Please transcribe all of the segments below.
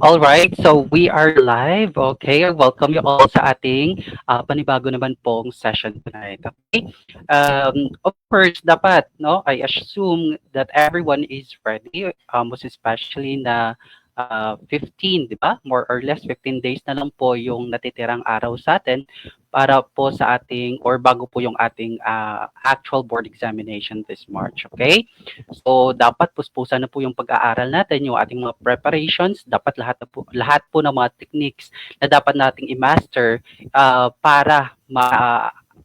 All right, so we are live. Okay, I welcome you all sa ating panibago naman pong session tonight. Okay, of course, dapat no, I assume that everyone is ready. Most especially na 15, di ba? More or less 15 days na lang po yung natitirang araw sa atin para po sa ating or bago po yung ating actual board examination this March. Okay? So dapat puspusan na po yung pag-aaral natin, yung ating mga preparations, dapat lahat po ng mga techniques na dapat nating i-master para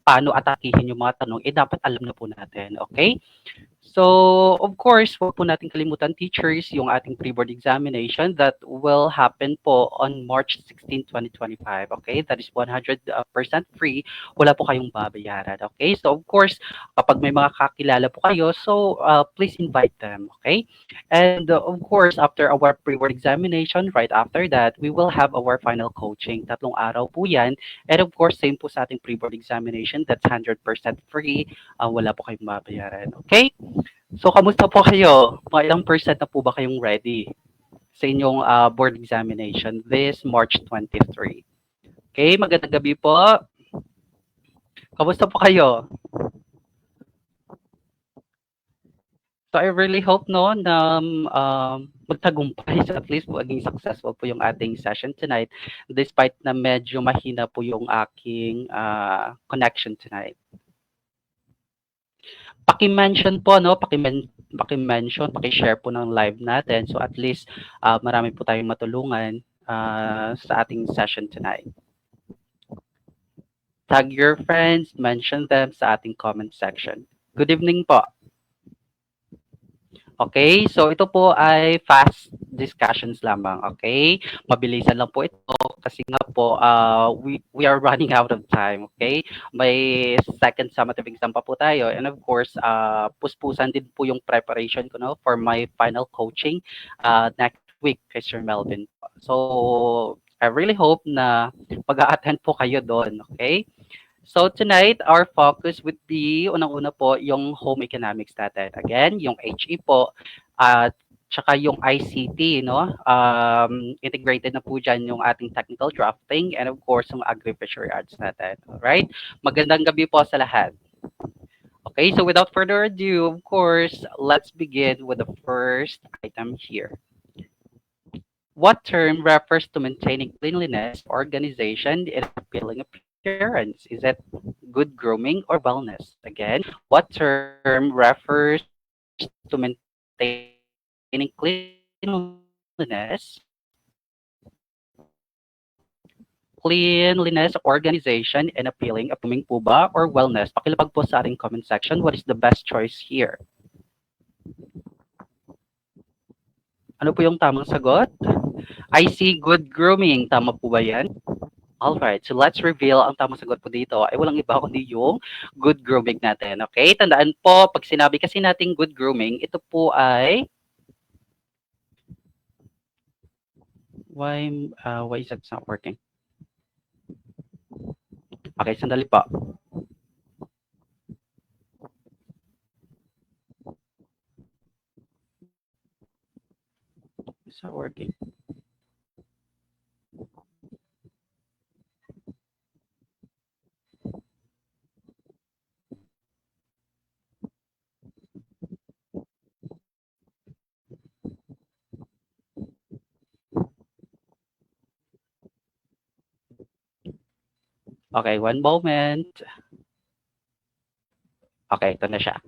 paano atakihin yung mga tanong, dapat alam na po natin, okay? So, of course, wag po natin kalimutan, teachers, yung ating pre-board examination that will happen po on March 16, 2025. Okay? That is 100% free. Wala po kayong babayaran. Okay? So, of course, kapag may mga kakilala po kayo, so please invite them. Okay? And of course, after our pre-board examination, right after that, we will have our final coaching. Tatlong araw po yan. And of course, same po sa ating pre-board examination. That's 100% free. Wala po kayong babayaran. Okay? So, kamusta po kayo? Mga ilang percent na po ba kayong ready sa inyong board examination this March 23? Okay, magandang gabi po. Kamusta po kayo? So, I really hope no na magtagumpay sa at least po maging successful po yung ating session tonight despite na medyo mahina po yung aking connection tonight. Paki-mention po no, paki-mention, paki-share po ng live natin so at least marami po tayong matulungan sa ating session tonight. Tag your friends, mention them sa ating comment section. Good evening po. Okay, so ito po ay fast discussions lamang, okay? Mabilisan lang po ito kasi nga po we are running out of time, okay? May second summative exam pa po tayo and of course puspusan din po yung preparation ko no for my final coaching next week kay Sir Melvin. So I really hope na mag-a-attend po kayo doon, okay? So tonight, our focus would be, unang-una po, yung home economics natin. Again, yung HE po, at tsaka yung ICT, no? Integrated na po dyan yung ating technical drafting and of course, yung agri-fishery arts natin. Alright? Magandang gabi po sa lahat. Okay, so without further ado, of course, let's begin with the first item here. What term refers to maintaining cleanliness, organization, and appealing appearance? Is it good grooming or wellness? Again, what term refers to maintaining cleanliness, organization, and appealing po ba or wellness? Pakilabag po sa ating comment section. What is the best choice here? Ano po yung tamang sagot? I see good grooming. Tama po ba yan? Alright, so let's reveal ang tamang sagot po dito ay walang iba kundi yung good grooming natin. Okay, tandaan po, pag sinabi kasi nating good grooming, ito po ay why is that not working? Okay, sandali po. It's not working. Okay, one moment. Okay, ito na siya.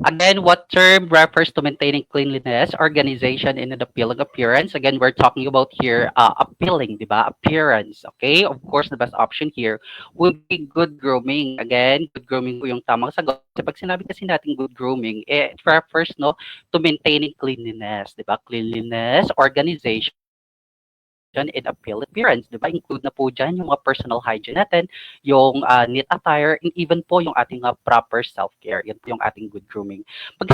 Again, what term refers to maintaining cleanliness, organization, and an appealing appearance? Again, we're talking about here appealing, di ba? Appearance, okay? Of course, the best option here would be good grooming. Again, good grooming po yung tamang sagot. Kasi pag sinabi kasi natin good grooming, it refers no to maintaining cleanliness, di ba? Cleanliness, organization, dyan in appearance, di ba? Include na po dyan yung mga personal hygiene natin, yung neat attire, and even po yung ating proper self-care. Yan po yung ating good grooming. Pag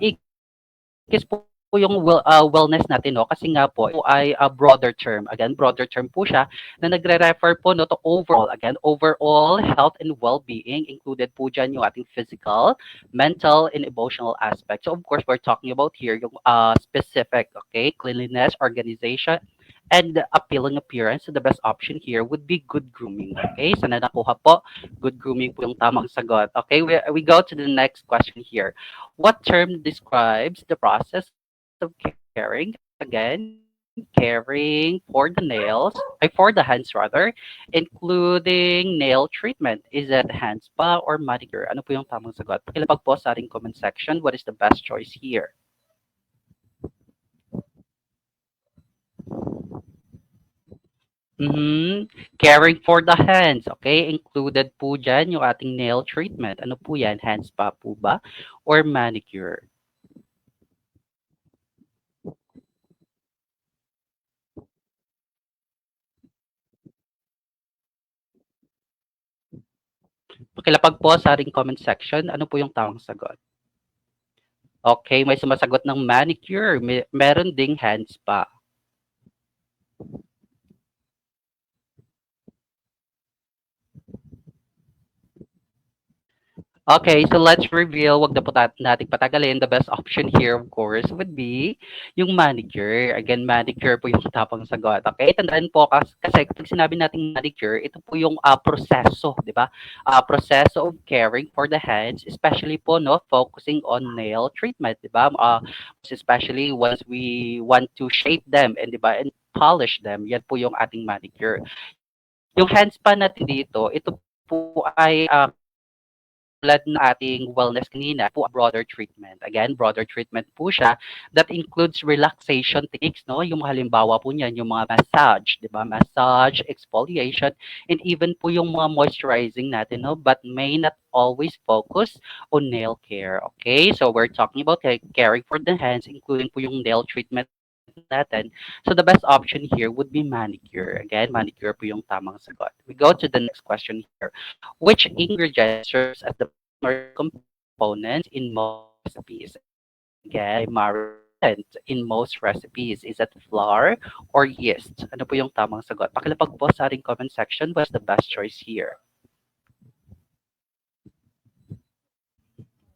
ikis po yung wellness natin, no? Kasi nga po, ito ay a broader term. Again, broader term po siya na nagre-refer po no, to overall. Again, overall health and well-being. Included po dyan yung ating physical, mental, and emotional aspects. So, of course, we're talking about here yung specific, okay, cleanliness, organization, and appealing appearance. So, the best option here would be good grooming. Okay, so na nakuha po, good grooming po yung tamang sagot. Okay, we go to the next question here. What term describes the process of caring? Again, caring for the nails, for the hands rather, including nail treatment. Is it hand spa or manicure? Ano po yung tamang sagot? Pakilapag po sa ating comment section. What is the best choice here? Caring for the hands, okay? Included po dyan yung ating nail treatment. Ano po yan? Hand spa po ba? Or manicure? Pakilapag po sa ating comment section. Ano po yung tamang sagot? Okay, may sumasagot ng manicure. Meron ding hand spa. Okay, so let's reveal, wag na po nating patagalin. The best option here, of course, would be yung manicure. Again, manicure po yung tapang sagot. Okay, tandaan po kasi kapag sinabi nating manicure, ito po yung proseso, di ba? Proseso of caring for the hands, especially po, no, focusing on nail treatment, di ba? Especially once we want to shape them, and di ba, and polish them, yan po yung ating manicure. Yung hands pa natin dito, ito po ay tulad ng ating wellness kanina po a broader treatment. Again, broader treatment po siya that includes relaxation techniques, no? Yung halimbawa po niyan, yung mga massage, di ba? Massage, exfoliation, and even po yung mga moisturizing natin, no? But may not always focus on nail care, okay? So we're talking about caring for the hands, including po yung nail treatment natin. So the best option here would be manicure. Again, manicure po yung tamang sagot. We go to the next question here. Which ingredient serves as the primary component in most recipes? Again, primary in most recipes. Is it flour or yeast? Ano po yung tamang sagot? Pakilapag po sa ating comment section. What's the best choice here?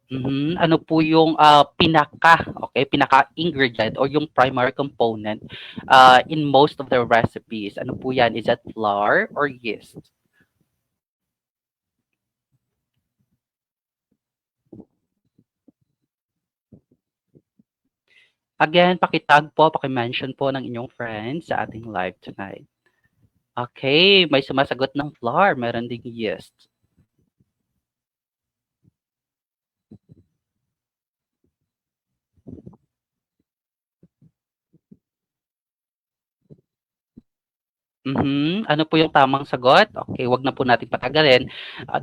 Ano po yung pinaka-ingredient or yung primary component in most of the recipes? Ano po yan? Is that flour or yeast? Again, pakitag po, pakimention po ng inyong friends sa ating live tonight. Okay, may sumasagot ng flour, meron ding yeast. Ano po yung tamang sagot? Okay, wag na po natin patagalin.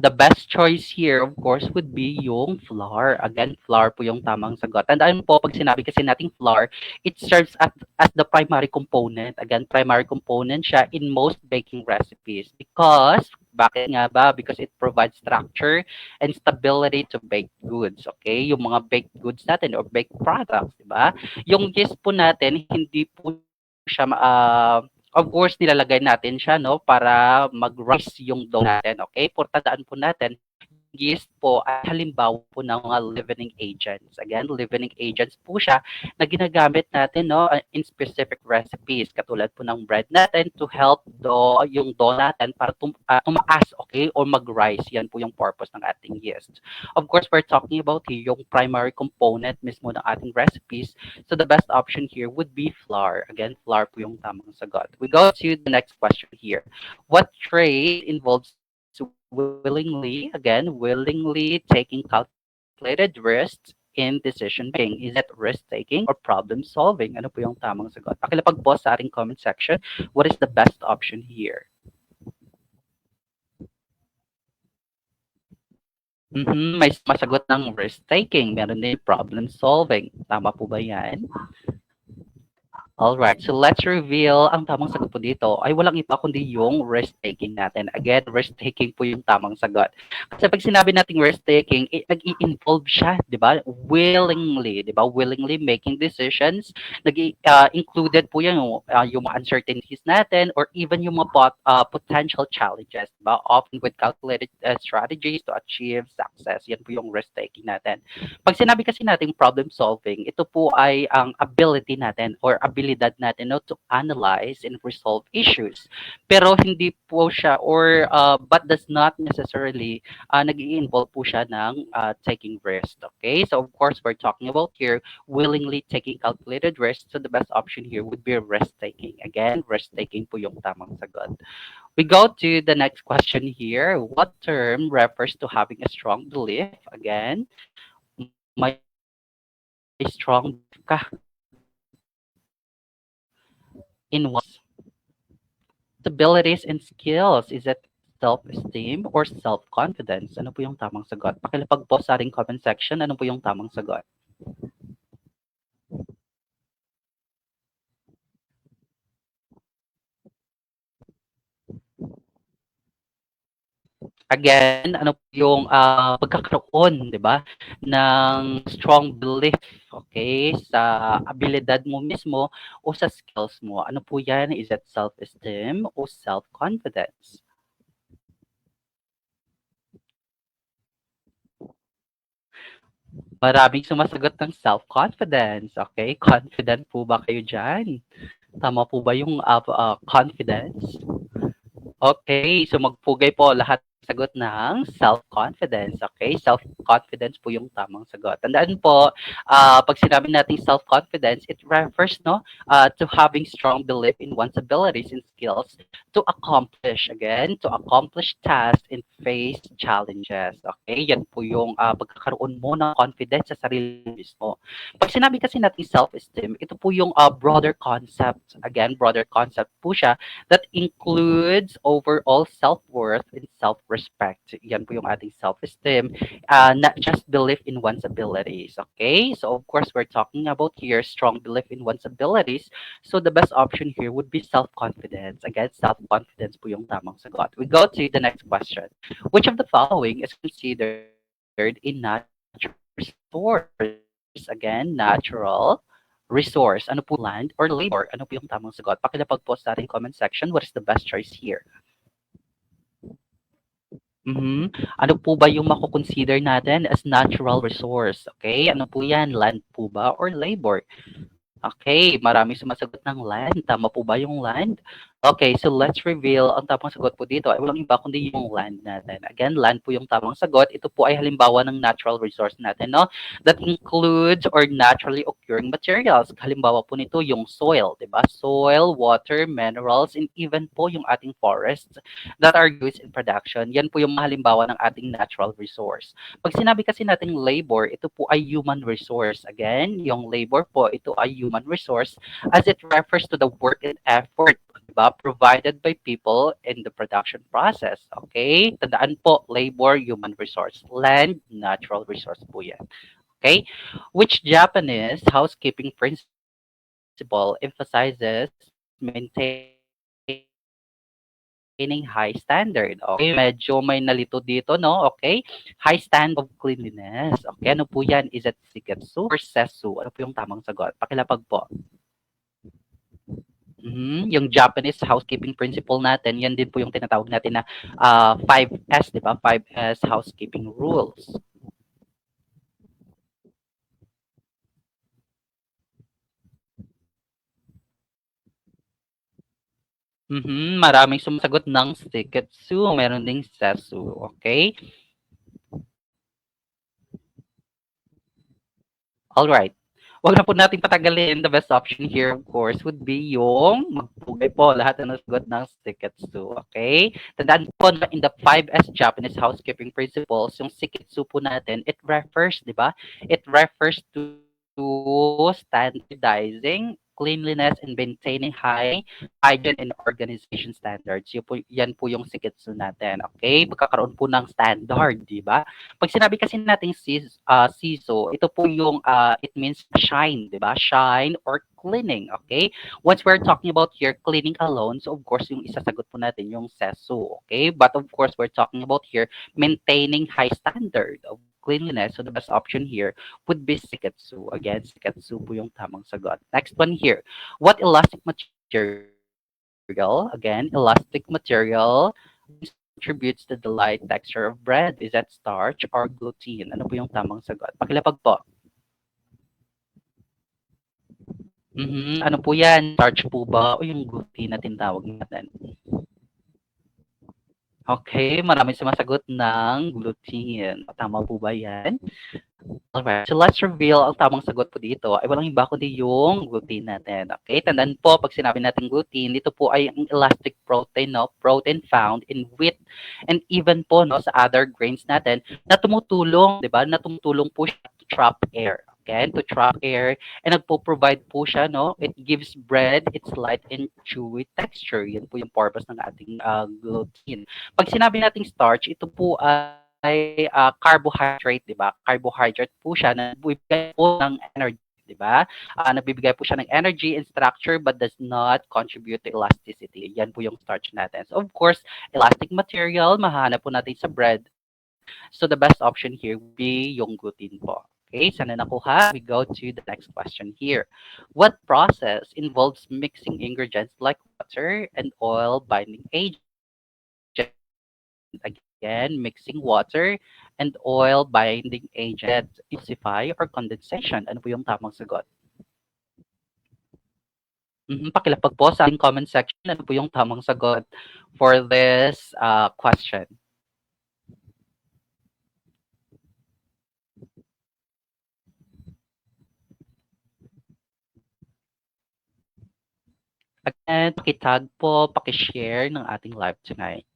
The best choice here, of course, would be yung flour. Again, flour po yung tamang sagot. Tandaan po, pag sinabi kasi nating flour, it serves as the primary component. Again, primary component siya in most baking recipes. Because, bakit nga ba? Because it provides structure and stability to baked goods. Okay? Yung mga baked goods natin or baked products, di ba? Yung yeast po natin, hindi po siya of course, nilalagay natin siya, no, para mag-rise yung dough natin, okay? Tandaan po natin, yeast po ay halimbawa po ng mga leavening agents. Again, leavening agents po siya na ginagamit natin, no, in specific recipes. Katulad po ng bread natin to help yung dough natin para tumaas, okay, or mag-rise. Yan po yung purpose ng ating yeast. Of course, we're talking about here yung primary component mismo ng ating recipes. So the best option here would be flour. Again, flour po yung tamang sagot. We go to the next question here. What trait involves willingly taking calculated risks in decision making? Is it risk taking or problem solving? Ano po yung tamang sagot? Pakilapag po sa ating comment section. What is the best option here? May masagot ng risk taking. Meron din problem solving. Tama po ba yan? Alright, so let's reveal ang tamang sagot po dito ay walang iba kundi yung risk-taking natin. Again, risk-taking po yung tamang sagot. Kasi pag sinabi nating risk-taking, nag-i-involve siya, di ba? Willingly, di ba? Willingly making decisions. Included po yan yung mga uncertainties natin or even yung mga potential challenges, di ba? Often with calculated strategies to achieve success. Yan po yung risk-taking natin. Pag sinabi kasi natin problem solving, ito po ay ang ability natin or abilidad natin no, to analyze and resolve issues. Pero hindi po siya or but does not necessarily nag-i-involve po siya ng taking risk. Okay? So of course, we're talking about here willingly taking calculated risk. So the best option here would be risk taking. Again, risk taking po yung tamang sagot. We go to the next question here. What term refers to having a strong belief? Again, may strong belief ka in abilities and skills. Is it self-esteem or self-confidence? Ano po yung tamang sagot? Pakilapag po sa ating comment section. Ano po yung tamang sagot? Again, ano po yung pagkakaroon, di ba, ng strong belief, okay, sa abilidad mo mismo o sa skills mo. Ano po yan? Is it self-esteem o self-confidence? Maraming sumasagot ng self-confidence, okay? Confident po ba kayo dyan? Tama po ba yung confidence? Okay, so magpugay po lahat ng sagot ng self-confidence. Okay, self-confidence po yung tamang sagot. Tandaan po, pag sinabi natin self-confidence, it refers no to having strong belief in one's abilities and skills to accomplish, again, to accomplish tasks and face challenges. Okay, yan po yung pagkakaroon mo ng confidence sa sarili mismo. Pag sinabi kasi natin self-esteem, ito po yung broader concept. Again, broader concept po siya that includes overall self-worth and self-respect. Yan po yung ating self-esteem, not just belief in one's abilities. Okay? So, of course, we're talking about here strong belief in one's abilities. So, the best option here would be self-confidence. Again, self-confidence po yung tamang sagot. We go to the next question. Which of the following is considered a natural resource? Again, natural resource. Ano po land or labor? Ano po yung tamang sagot? Pakilapag po sa ating comment section. What is the best choice here? Ano po ba yung mako-consider natin as natural resource? Okay, ano po yan? Land po ba or labor? Okay, maraming sumasagot ng land. Tama po ba yung land? Okay, so let's reveal ang tamang sagot po dito ay walang iba kundi yung land natin. Again, land po yung tamang sagot. Ito po ay halimbawa ng natural resource natin, no? That includes or naturally occurring materials. Halimbawa po nito yung soil, di ba? Soil, water, minerals, and even po yung ating forests that are used in production. Yan po yung mga halimbawa ng ating natural resource. Pag sinabi kasi nating labor, ito po ay human resource. Again, yung labor po, ito ay human resource as it refers to the work and effort, diba, provided by people in the production process. Okay? Tandaan po, labor, human resource. Land, natural resource po yan. Okay? Which Japanese housekeeping principle emphasizes maintaining high standard. Okay, medyo may nalito dito, no? Okay, high standard of cleanliness. Okay, ano po yan? Is it Shiketsu or Sesu? Ano po yung tamang sagot? Pakilapag po. Yung Japanese housekeeping principle natin, yan din po yung tinatawag natin na 5S, di ba? 5S housekeeping rules. Maraming sumasagot ng Shiketsu, meron ding Sesu. Okay? Alright. Wag na po natin patagalin. The best option here, of course, would be yung magpugay po lahat na nasagot ng Shiketsu. Okay? Tandaan po na in the 5S Japanese housekeeping principles, yung Shiketsu po natin, it refers, di ba? It refers to standardizing cleanliness and maintaining high hygiene and organization standards. Yan po yung Shiketsu natin. Okay? Pagkakaroon po ng standard, di ba? Pag sinabi kasi natin siso, ito po yung it means shine, 'di ba? Shine or cleaning, okay? Once we're talking about here cleaning alone, so of course yung isasagot po natin yung sesu, okay? But of course we're talking about here maintaining high standard of cleanliness. So the best option here would be Siketsu. Again, Siketsu po yung tamang sagot. Next one here. What elastic material, again, elastic material contributes to the light texture of bread? Is that starch or gluten? Ano po yung tamang sagot? Pakilapag po. Ano po yan? Starch po ba o yung gluten na tinatawag natin? Okay, maraming sumasagot ng gluten. Tama po ba yan? Alright, so let's reveal ang tamang sagot po dito ay walang iba kundi yung gluten natin. Okay, tandaan po pag sinabi natin gluten, dito po ay ang elastic protein, no? Protein found in wheat and even po no sa other grains natin na tumutulong, 'di ba? Na tumutulong po siya to trap air. Okay, to trap air and nagpo-provide po siya, no? It gives bread its light and chewy texture. Yan po yung purpose ng ating gluten. Pag sinabi nating starch, ito po ay carbohydrate, 'di ba? Carbohydrate po siya na nagbibigay po ng energy, 'di ba? Nagbibigay po siya ng energy and structure but does not contribute to elasticity. Yan po yung starch natin. So of course, elastic material mahanap po natin sa bread. So the best option here would be yung gluten po. Okay, sana nakuha. We go to the next question here. What process involves mixing ingredients like water and oil binding agent? Again, mixing water and oil binding agent. Emulsify or condensation? Ano po yung tamang sagot? Pakilapag po sa ating comment section. Ano po yung tamang sagot for this question? Again, pakitag po, pakishare ng ating live tonight.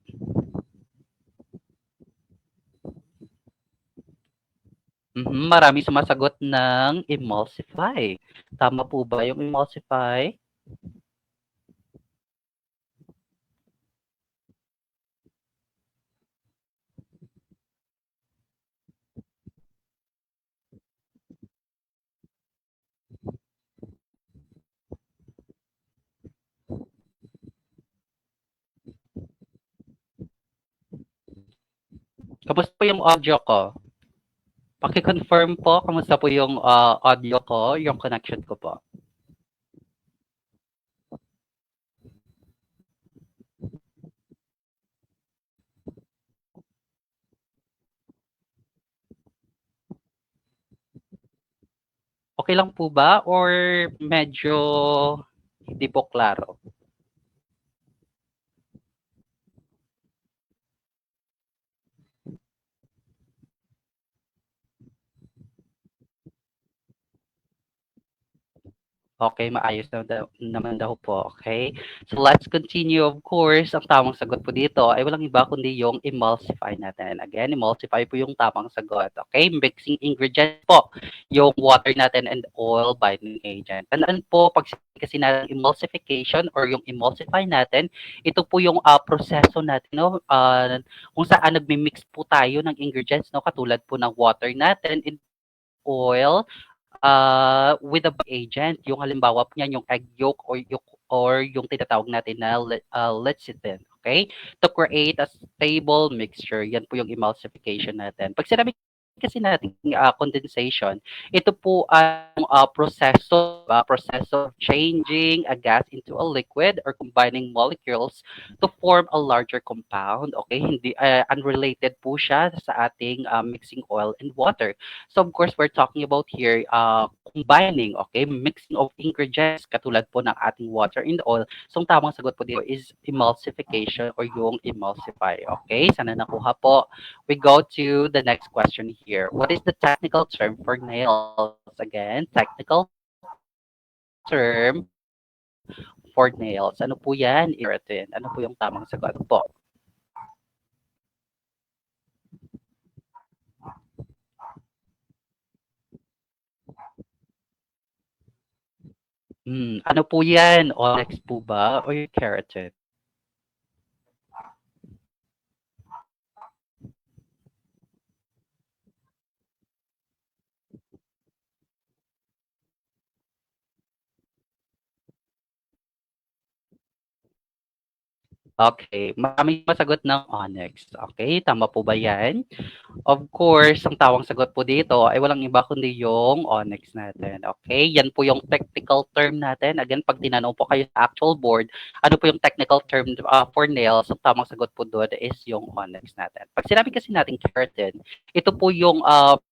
Maraming sumasagot ng emulsify. Tama po ba yung emulsify? Kamusta po yung audio ko? Paki-confirm po kamusta po yung audio ko, yung connection ko po. Okay lang po ba or medyo hindi po klaro? Okay, maayos na naman daw po, okay? So let's continue. Of course, ang tamang sagot po dito ay walang iba kundi yung emulsify natin. Again, emulsify po yung tamang sagot, okay? Mixing ingredients po, yung water natin and oil binding agent. Tandaan po, pag kasi natin emulsification or yung emulsify natin, ito po yung proseso natin, no? Kung saan nagmi-mix po tayo ng ingredients, no? Katulad po ng water natin and oil with a agent, yung halimbawa po niyan, yung egg yolk or yung tinatawag natin na lecithin, okay? To create a stable mixture, yan po yung emulsification natin. Pag sinabi kasi natin condensation, ito po ang process of changing a gas into a liquid or combining molecules to form a larger compound, okay? Hindi unrelated po siya sa ating mixing oil and water. So of course, we're talking about here combining, okay, mixing of ingredients katulad po ng ating water and oil. So ang tamang sagot po dito is emulsification or yung emulsify, okay? Sana nakuha po. We go to the next question here. What is the technical term for nails? Again, technical term for nails. Ano po yan? Keratin. Ano po yung tamang sagot po? Ano po yan? Onyx po ba o yung keratin? Okay, maraming sumasagot ng Onyx. Okay, tama po ba yan? Of course, ang tawang sagot po dito ay walang iba kundi yung Onyx natin. Okay, yan po yung technical term natin. Again, pag tinanong po kayo sa actual board, ano po yung technical term for nails, ang tamang sagot po doon is yung Onyx natin. Pag sinabi kasi natin keratin, ito po yung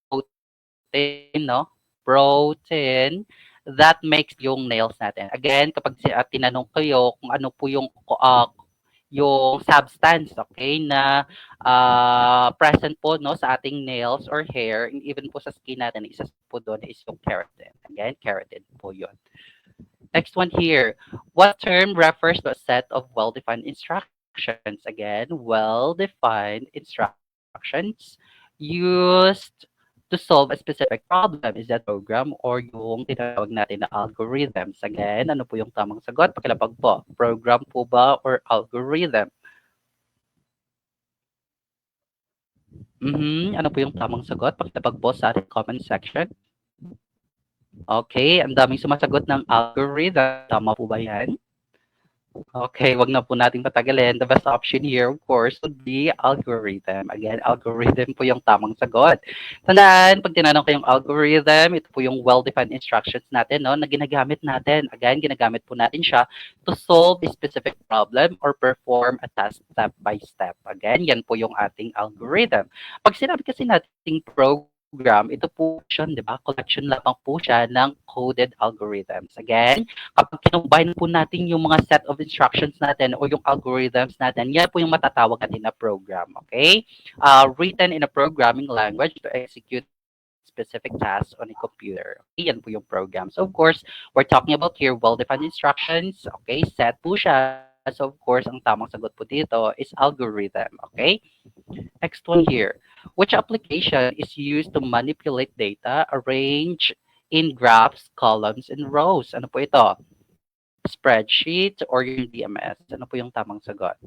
protein, no? Protein that makes yung nails natin. Again, kapag tinanong kayo kung ano po yung substance, okay, na present po no sa ating nails or hair, and even po sa skin natin, isa po doon is yung keratin. Again, keratin po yun. Next one here. What term refers to a set of well-defined instructions? Again, well-defined instructions used to solve a specific problem. Is that program or yung tinatawag natin na algorithms? Again, ano po yung tamang sagot? Pakilapag po. Program po ba or algorithm? Ano po yung tamang sagot? Pakilapag po sa ating comment section. Okay, ang daming sumasagot ng algorithm. Tama po ba yan? Okay, wag na po nating patagalin. The best option here, of course, would be algorithm. Again, algorithm po yung tamang sagot. Tandaan, pag tinanong ko yung algorithm, ito po yung well-defined instructions natin, no, na ginagamit natin. Again, ginagamit po natin siya to solve a specific problem or perform a task step by step. Again, yan po yung ating algorithm. Pag sinabi kasi nating program, ito po siya, di ba? Collection lamang po siya ng coded algorithms. Again, kapag kinumbine po natin yung mga set of instructions natin o yung algorithms natin, yan po yung matatawag natin na program, okay? Written in a programming language to execute specific tasks on a computer. Okay, yan po yung program. So, of course, we're talking about here well-defined instructions. Okay, set po siya. So, of course, ang tamang sagot po dito is algorithm. Okay? Next one here. Which application is used to manipulate data, arrange in graphs, columns, and rows? Ano po ito? Spreadsheet or yung DMS? Ano po yung tamang sagot?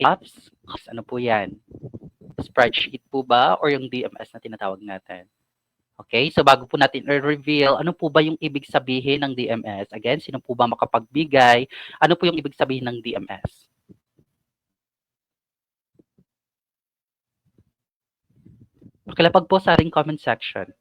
Apps? Ano po yan? Spreadsheet po ba or yung DMS na tinatawag natin? Okay, so bago po natin i-reveal, ano po ba yung ibig sabihin ng DMS? Again, sino po ba makapagbigay? Ano po yung ibig sabihin ng DMS? Pakilapag po sa ating comment section.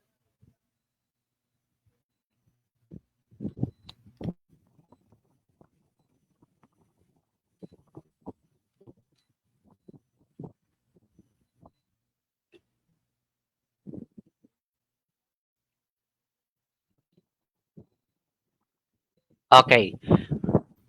Okay.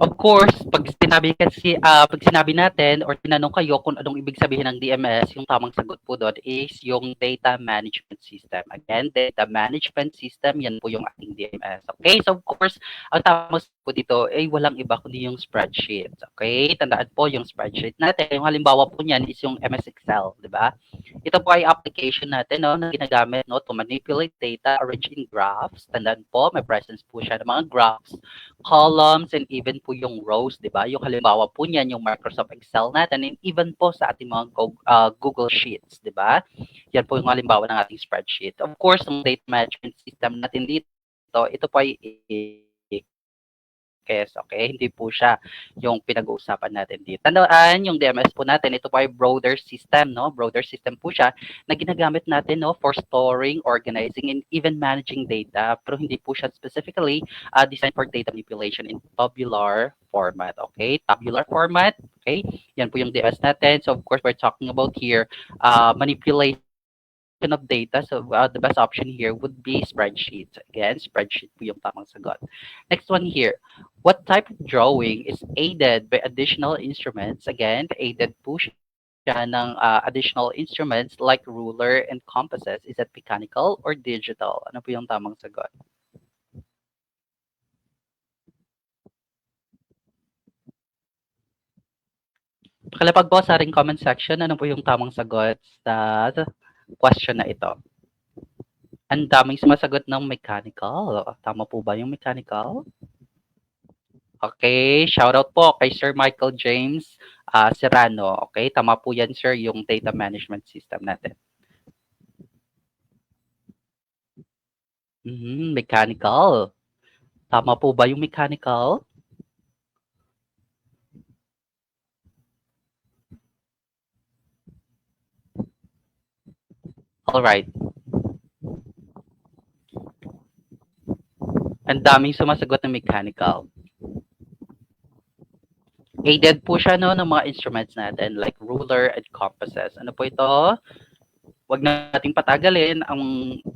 Of course, pag sinabi natin or tinanong kayo kung anong ibig sabihin ng DMS, yung tamang sagot po doon is yung data management system. Again, data management system, yan po yung ating DMS. Okay? So, of course, ang tamang sagot po dito ay walang iba kundi yung spreadsheet. Okay? Tandaan po yung spreadsheet natin. Yung halimbawa po niyan is yung MS Excel, di ba? Ito po ay application natin no, na ginagamit no, to manipulate data, arrange in graphs. Tandaan po, may presence po siya ng mga graphs, columns, and even po yung rows, di ba? Yung halimbawa po niyan, yung Microsoft Excel natin, and even po sa ating mga Google Sheets, di ba? Yan po yung halimbawa ng ating spreadsheet. Of course, yung data management system natin dito, ito po ay Kes, okay? Hindi po siya yung pinag-uusapan natin dito. Tandaan, yung DMS po natin, ito po ay broader system, no? Broader system po siya na ginagamit natin, no, for storing, organizing, and even managing data. Pero hindi po siya specifically designed for data manipulation in tabular format, okay? Tabular format, okay? Yan po yung DMS natin. So, of course, we're talking about here manipulation of data. So, the best option here would be spreadsheet. Again, spreadsheet po yung tamang sagot. Next one here. What type of drawing is aided by additional instruments? Again, aided po siya ng additional instruments like ruler and compasses. Is that mechanical or digital? Ano po yung tamang sagot? Pakilapag po sa ating comment section, ano po yung tamang sagot sa question na ito? Ang daming sumasagot ng mechanical. Tama po ba yung mechanical? Okay, shoutout po kay Sir Michael James Serrano. Okay, tama po yan sir, yung data management system natin. Mechanical. Tama po ba yung mechanical? Alright. Ang daming sumasagot ng mechanical. Aided po siya no, ng mga instruments natin like ruler and compasses. Ano po ito? Huwag nating patagalin. Ang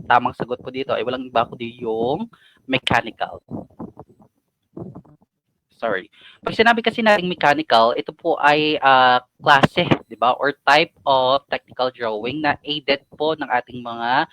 tamang sagot po dito ay walang iba kundi yung mechanical. Sorry. Pag sinabi kasi nating mechanical, ito po ay klase, di ba? Or type of technical drawing na aided po ng ating mga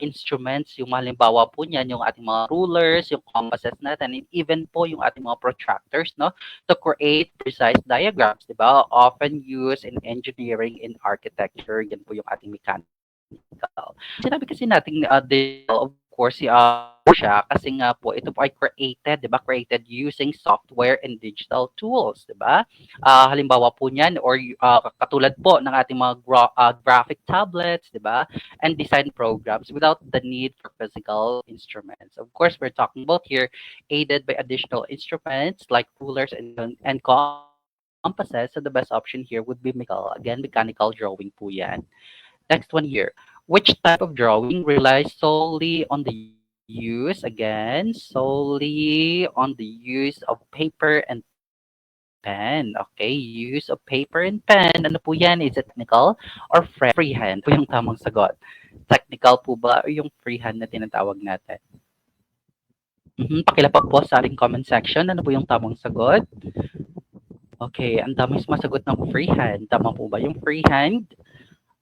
instruments. Yung halimbawa po niyan, yung ating mga rulers, yung compasses natin, and even po yung ating mga protractors, no? To create precise diagrams, di ba? Often used in engineering and architecture. Yan po yung ating mechanical. Sinabi kasi natin digital, of course, siya kasi nga po ito po ay created, 'di ba? Created using software and digital tools, 'di ba? Halimbawa po niyan or katulad po ng ating mga graphic tablets, 'di ba? And design programs without the need for physical instruments. Of course, we're talking about here aided by additional instruments like rulers and compasses. So the best option here would be mechanical. Again, mechanical drawing po 'yan. Next one here. Which type of drawing relies solely on the use, again, solely on the use of paper and pen? Okay, use of paper and pen. Ano po yan? Is it technical or freehand? Po yung tamang sagot. Technical po ba o yung freehand na tinatawag natin? Pakilapag po sa ating comment section. Ano po yung tamang sagot? Okay, ang daming sumasagot ng freehand. Tama po ba yung freehand?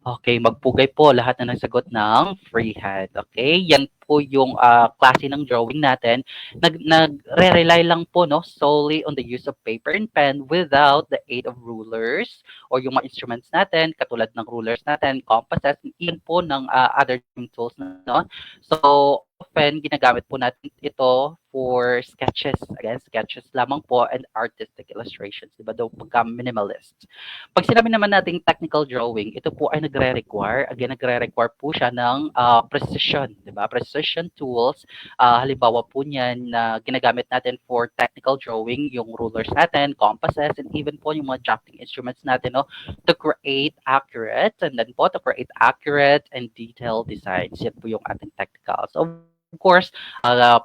Okay, magpugay po lahat na nagsagot ng freehand. Okay, yan po yung klase ng drawing natin. Nagre-rely lang po no, solely on the use of paper and pen without the aid of rulers or yung mga instruments natin, katulad ng rulers natin, compasses, even po ng other tools. No? So, often ginagamit po natin ito for sketches. Again, sketches lamang po and artistic illustrations. Diba? Daw pagka minimalist. Pag sinabi naman nating technical drawing, ito po ay nagre-require po siya ng precision, di ba? Precision tools. Halimbawa po niyan na ginagamit natin for technical drawing, yung rulers natin, compasses, and even po yung mga drafting instruments natin, no? To create accurate, and then po to create accurate and detailed designs. Yan po yung ating technical. So, of course,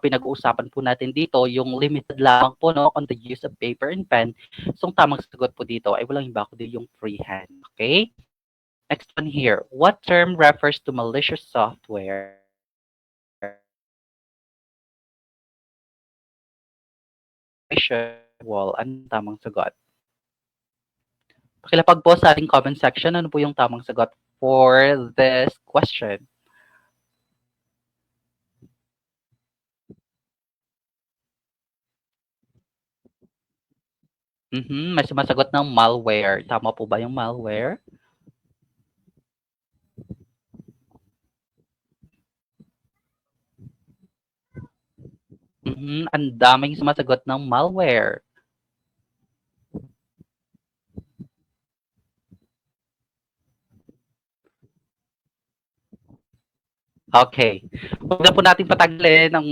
pinag-uusapan po natin dito yung limited lamang po no, on the use of paper and pen. So, ang tamang sagot po dito ay walang iba kundi yung freehand. Okay? Next one here. What term refers to malicious software wall? Ano tamang sagot? Pakilapag po sa ating comment section ano po yung tamang sagot for this question. May sumasagot ng malware. Tama po ba yung malware? Ang daming sumasagot ng malware. Okay. Huwag na po natin patagalin ang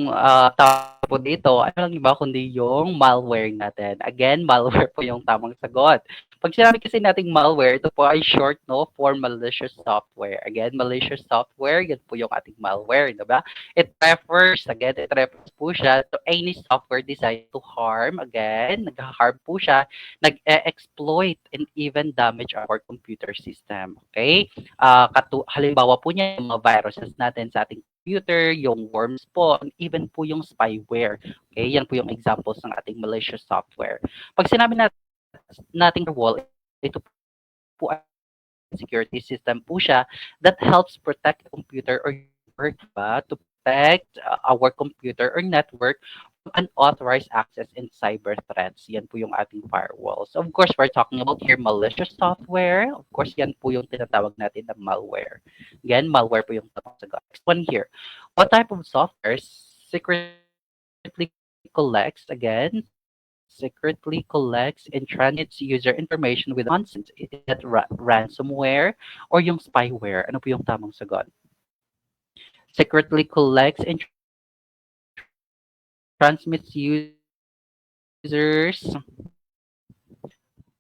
tawag po dito. Ano lang iba kundi yung malware natin. Again, malware po yung tamang sagot. Pag sinabi kasi nating malware, ito po ay short no for malicious software. Again, malicious software, yan po yung ating malware, di ba? It refers po siya to any software designed to harm. Again, nag-harm po siya, nag-exploit and even damage our computer system. Okay? Halimbawa po niya yung mga viruses natin sa ating computer, yung worms po, and even po yung spyware. Okay, yan po yung examples ng ating malicious software. Pag sinabi nating firewall, ito po ay security system po siya that helps protect the computer or network ba, to protect our computer or network from unauthorized access and cyber threats. Yan po yung ating firewall. So of course, we're talking about here malicious software. Of course, yan po yung tinatawag natin na malware. Again, malware po yung sagot. Next one here. What type of software secretly collects, again, secretly collects and transmits user information with consent? Is that ransomware or yung spyware? Ano po yung tamang sagot? Secretly collects and transmits users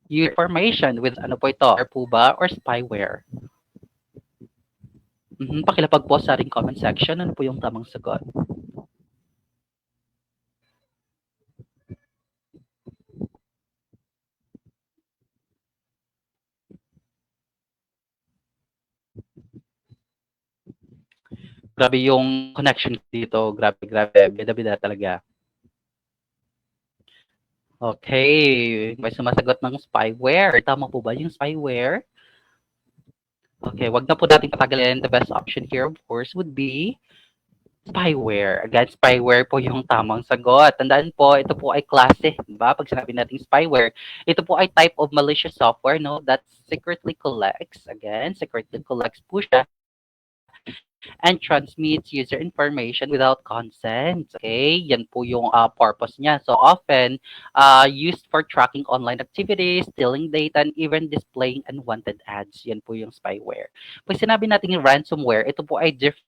user information with ano po ito, po ba or spyware? Pakilapag po sa ating comment section ano po yung tamang sagot. Grabe yung connection dito. Grabe, grabe. Bida-bida talaga. Okay. May sumasagot ng spyware. Tama po ba yung spyware? Okay, wag na po natin patagalin. The best option here, of course, would be spyware. Again, spyware po yung tamang sagot. Tandaan po, ito po ay klase, di ba? Pag sinabi natin spyware, ito po ay type of malicious software, no? That secretly collects, again, secretly collects po siya and transmits user information without consent. Okay, yan po yung purpose niya. So often used for tracking online activities, stealing data, and even displaying unwanted ads. Yan po yung spyware. Pag sinabi natin yung ransomware, ito po ay different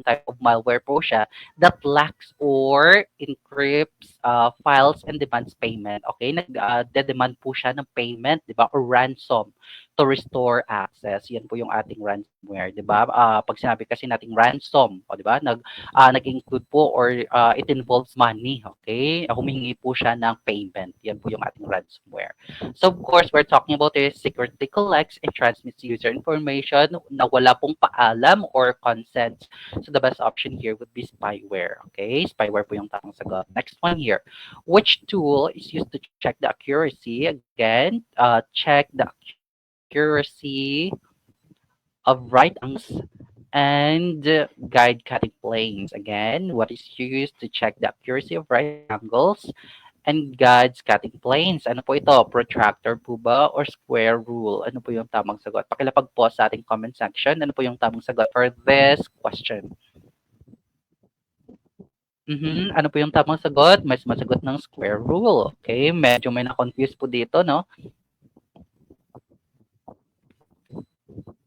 type of malware po siya that lacks or encrypts files and demands payment. Okay, nag-demand po siya ng payment, di ba, or ransom to restore access. Yan po yung ating ransomware, 'di ba? Pag sinabi kasi nating ransom, o 'di ba? Nag-include po or it involves money, okay? Humihingi po siya ng payment. Yan po yung ating ransomware. So of course, we're talking about this secretly collects and transmits user information na wala pong paalam or consent. So the best option here would be spyware, okay? Spyware po yung tamang sagot. Next one here. Which tool is used to check the accuracy? Again, check the accuracy of right angles and guide cutting planes. Again, what is used to check the accuracy of right angles and guides cutting planes? Ano po ito? Protractor po ba or square rule? Ano po yung tamang sagot? Pakilapag po sa ating comment section. Ano po yung tamang sagot for this question? Ano po yung tamang sagot? Mas masagot ng square rule. Okay, medyo may na-confuse po dito, no?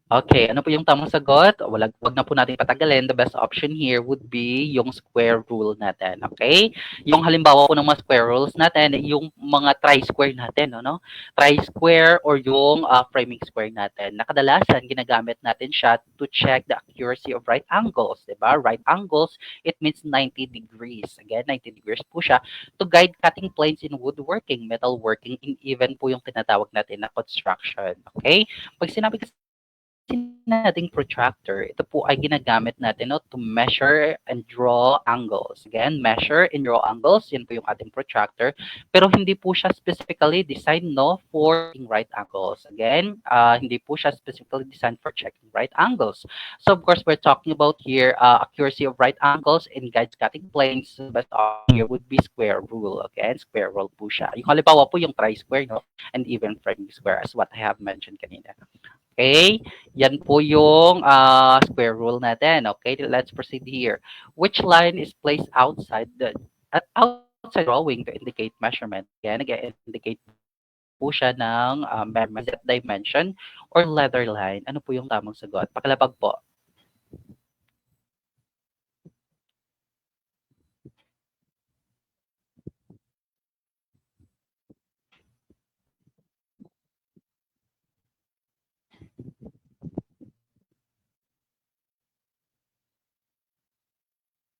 Okay, ano po yung tamang sagot? Wag na po natin patagalin. The best option here would be yung square rule natin. Okay? Yung halimbawa po ng mga square rules natin, yung mga tri-square natin, no? Tri-square or yung framing square natin. Nakadalasan, ginagamit natin siya to check the accuracy of right angles. Diba? Right angles, it means 90 degrees. Again, 90 degrees po siya to guide cutting planes in woodworking, metalworking, and even po yung tinatawag natin na construction. Okay? Pag sinabi kasi nating protractor, ito po ay ginagamit natin no, to measure and draw angles. Again, measure and draw angles, yan po yung ating protractor. Pero hindi po siya specifically designed no, for right angles. Again, hindi po siya specifically designed for checking right angles. So of course, we're talking about here accuracy of right angles and guides cutting planes. But here would be square rule. Again, square rule po siya. Yung halimbawa po yung tri-square no, and even framing square as what I have mentioned kanina. Okay? Yan po yung square rule natin. Okay? Let's proceed here. Which line is placed outside outside drawing to indicate measurement? Again, nag-indicate po siya ng measurement dimension or letter line. Ano po yung tamang sagot? Pakilapag po.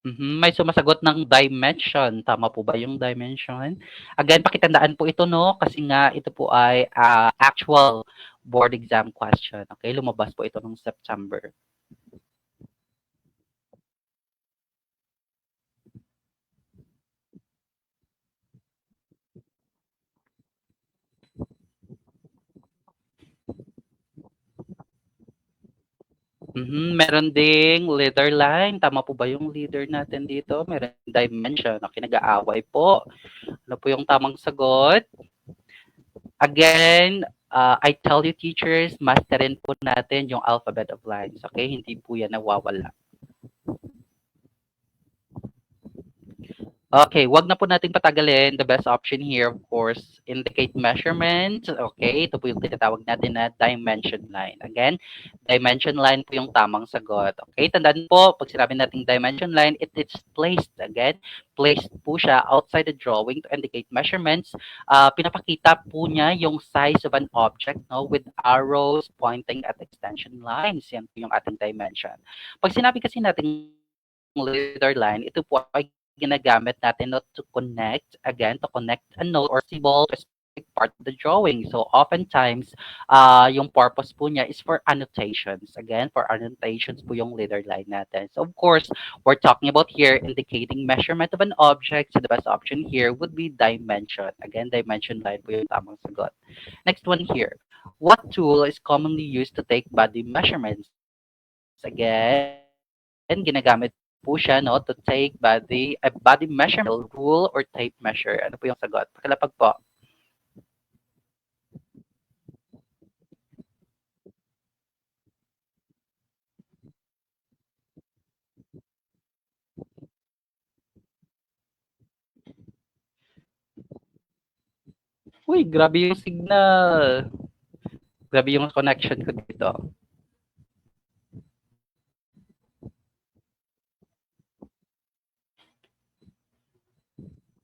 May sumasagot ng dimension. Tama po ba yung dimension? Again, pakitandaan po ito, no? Kasi nga, ito po ay actual board exam question. Okay, lumabas po ito noong September. Meron ding leader line. Tama po ba yung leader natin dito? Meron dimension. Okay, nag-aaway po. Ano po yung tamang sagot? Again, I tell you teachers, masterin po natin yung alphabet of lines. Okay, hindi po yan nawawala. Okay, wag na po nating patagalin. The best option here, of course, indicate measurement. Okay, ito po yung tinatawag natin na dimension line. Again, dimension line po yung tamang sagot. Okay, tandaan po, pag sinabi nating dimension line, it is placed. Again, placed po siya outside the drawing to indicate measurements. Pinapakita po niya yung size of an object, no, with arrows pointing at extension lines. Yan po yung ating dimension. Pag sinabi kasi nating leader line, ito po ay ginagamit natin no, to connect, again, to connect a note or symbol to a specific part of the drawing. So, oftentimes, yung purpose po niya is for annotations. Again, for annotations po yung leader line natin. So, of course, we're talking about here indicating measurement of an object. So, the best option here would be dimension. Again, dimension line po yung tamang sagot. Next one here. What tool is commonly used to take body measurements? Again, ginagamit po siya no to take body measurement rule or tape measure. Ano po yung sagot? Pakilapag po. Uy, grabe yung signal. Grabe yung connection ko dito.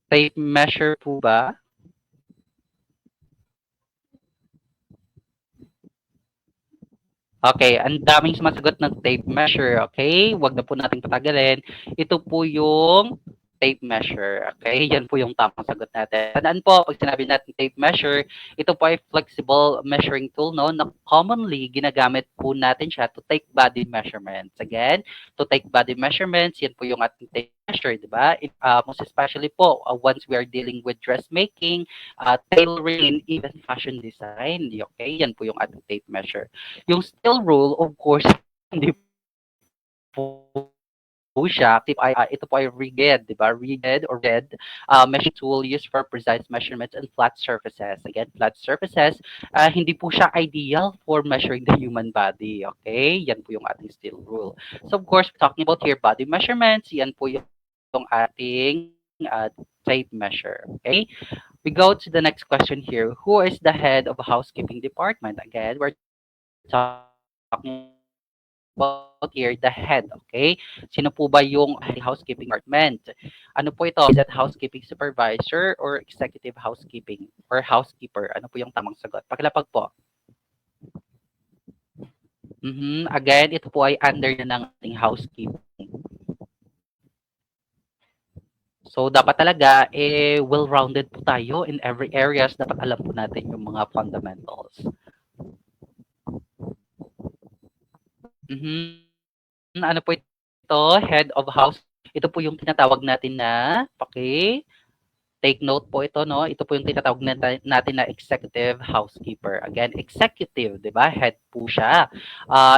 Tape measure po ba? Okay, ang daming sumasagot ng tape measure, okay? Wag na po nating patagalin. Ito po yung tape measure, okay? Yan po yung tamang sagot natin. Tandaan po, pag sinabi natin tape measure, ito po ay flexible measuring tool, no? Na commonly, ginagamit po natin siya to take body measurements. Again, to take body measurements, yan po yung ating tape measure, di ba? Most especially po, once we are dealing with dressmaking, tailoring, and even fashion design, okay? Yan po yung ating tape measure. Yung steel rule, of course, hindi po siya. Ito po ay rigid, di ba? Rigid or rigid measuring tool used for precise measurements and flat surfaces. Again, flat surfaces, hindi po siya ideal for measuring the human body. Okay? Yan po yung ating steel rule. So, of course, talking about here body measurements, yan po yung ating tape measure. Okay? We go to the next question here. Who is the head of housekeeping department? Again, we're talking about here the head, okay? Sino po ba yung housekeeping department? Ano po ito? Is it housekeeping supervisor or executive housekeeping or housekeeper? Ano po yung tamang sagot? Pakilapag po. Again, ito po ay under na ng ating housekeeping. So, dapat talaga, well-rounded po tayo in every areas. Dapat alam po natin yung mga fundamentals. Ano po ito? Head of house. Ito po yung tinatawag natin na, okay, take note po ito, no? Ito po yung tinatawag natin na executive housekeeper. Again, executive, di ba? Head po siya.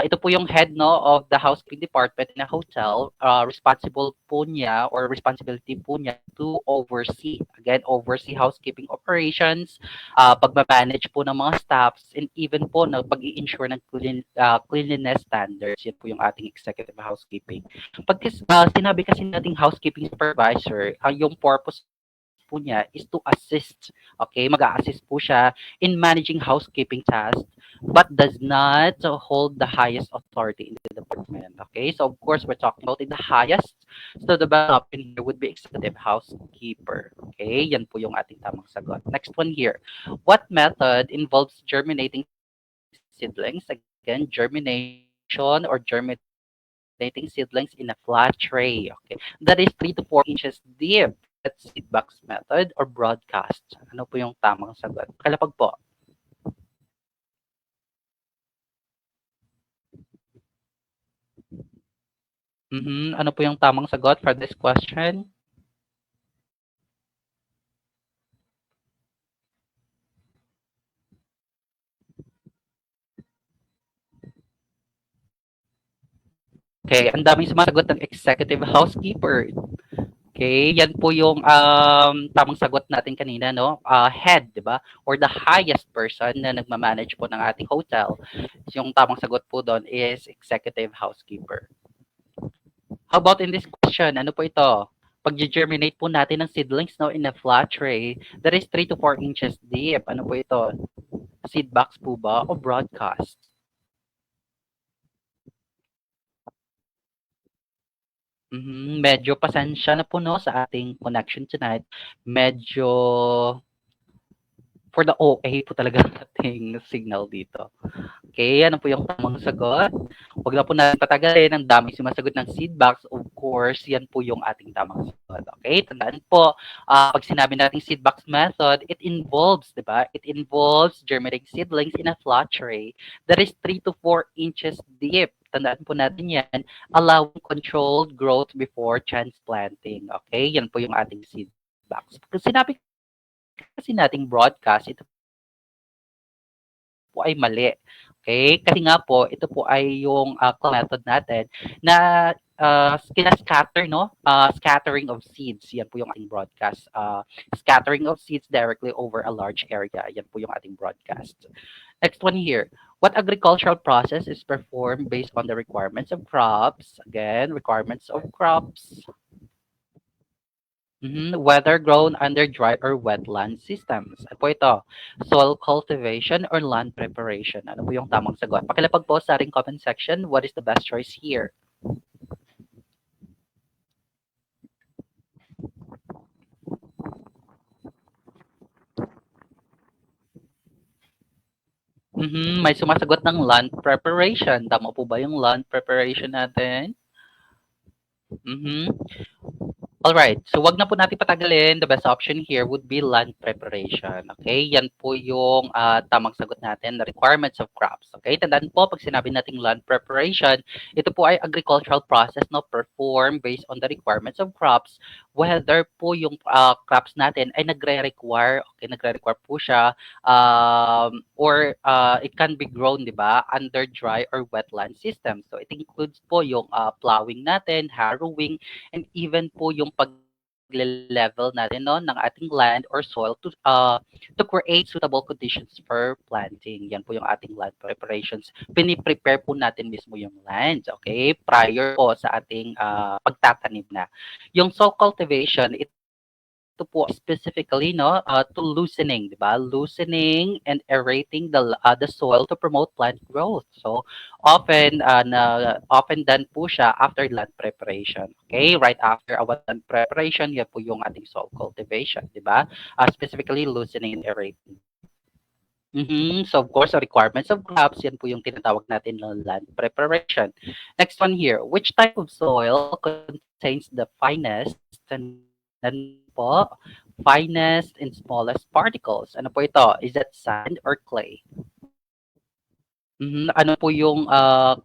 Ito po yung head, no, of the housekeeping department in a hotel. Responsible po niya or responsibility po niya to oversee. Again, oversee housekeeping operations, pagmamanage po ng mga staffs, and even po na pag-i-ensure ng cleanliness standards. Yan po yung ating executive housekeeping. Pag sinabi kasi nating housekeeping supervisor, yung purpose po niya is to assist. Okay, mag-a-assist po siya in managing housekeeping tasks but does not hold the highest authority in the department. Okay, so of course we're talking about in the highest. So the best option here would be executive housekeeper. Okay, yan po yung ating tamang sagot. Next one here. What method involves germinating seedlings? Again, germination or germinating seedlings in a flat tray. Okay, that is 3 to 4 inches deep. That's seed box method or broadcast. Ano po yung tamang sagot? Kalapag po. Ano po yung tamang sagot for this question? Okay, ang daming sumasagot ng executive housekeeper. Okay, yan po yung tamang sagot natin kanina, no? Head, di ba? Or the highest person na nagmamanage po ng ating hotel. Yung tamang sagot po doon is executive housekeeper. How about in this question? Ano po ito? Pag-germinate po natin ng seedlings, no, in a flat tray that is 3 to 4 inches deep. Ano po ito? Seed box po ba o broadcast? Medyo pasensya na po, no, sa ating connection tonight. Medyo for the OA po talaga ang ating signal dito. Okay, ano po yung tamang sagot? Huwag na po natin patagalin. Ang dami sumasagot ng seed box. Of course, yan po yung ating tamang sagot. Okay, tandaan po, pag sinabi natin seed box method, it involves, di ba? It involves germinating seedlings in a flat tray that is 3 to 4 inches deep. Tandaan po natin yan, allowing controlled growth before transplanting. Okay, yan po yung ating seed box. Pag sinabi kasi nating broadcast, ito po ay mali. Okay? Kasi nga po, ito po ay yung method natin na scatter, no? Scattering of seeds. Yan po yung ating broadcast. Scattering of seeds directly over a large area. Yan po yung ating broadcast. Next one here. What agricultural process is performed based on the requirements of crops? Again, requirements of crops. Whether grown under dry or wetland systems. Ano po ito? Soil cultivation or land preparation? Ano po yung tamang sagot? Pakilapag po sa ating comment section, what is the best choice here? May sumasagot ng land preparation. Tama po ba yung land preparation natin? Mhm. Alright, so wag na po natin patagalin. The best option here would be land preparation. Okay, yan po yung tamang sagot natin, the requirements of crops. Okay, tandaan po, pag sinabi nating land preparation, ito po ay agricultural process no perform based on the requirements of crops, whether po yung crops natin ay nagre-require, okay, nagre-require po siya, or it can be grown, di ba, under dry or wetland system. So it includes po yung plowing natin, harrowing, and even po yung pag-level natin no ng ating land or soil to create suitable conditions for planting. Yan po yung ating land preparations. Pini-prepare po natin mismo yung land, okay? Prior po sa ating pagtatanim na. Yung soil cultivation, ito po specifically no to loosening, 'di ba? Loosening and aerating the soil to promote plant growth. So often done po siya after land preparation. Okay? Right after our land preparation, yan po yung ating soil cultivation, 'di ba? Specifically loosening and aerating. So of course, the requirements of crops, yan po yung tinatawag natin na land preparation. Next one here, which type of soil contains the finest and then po, finest and smallest particles? Ano po ito? Is that sand or clay? Ano po yung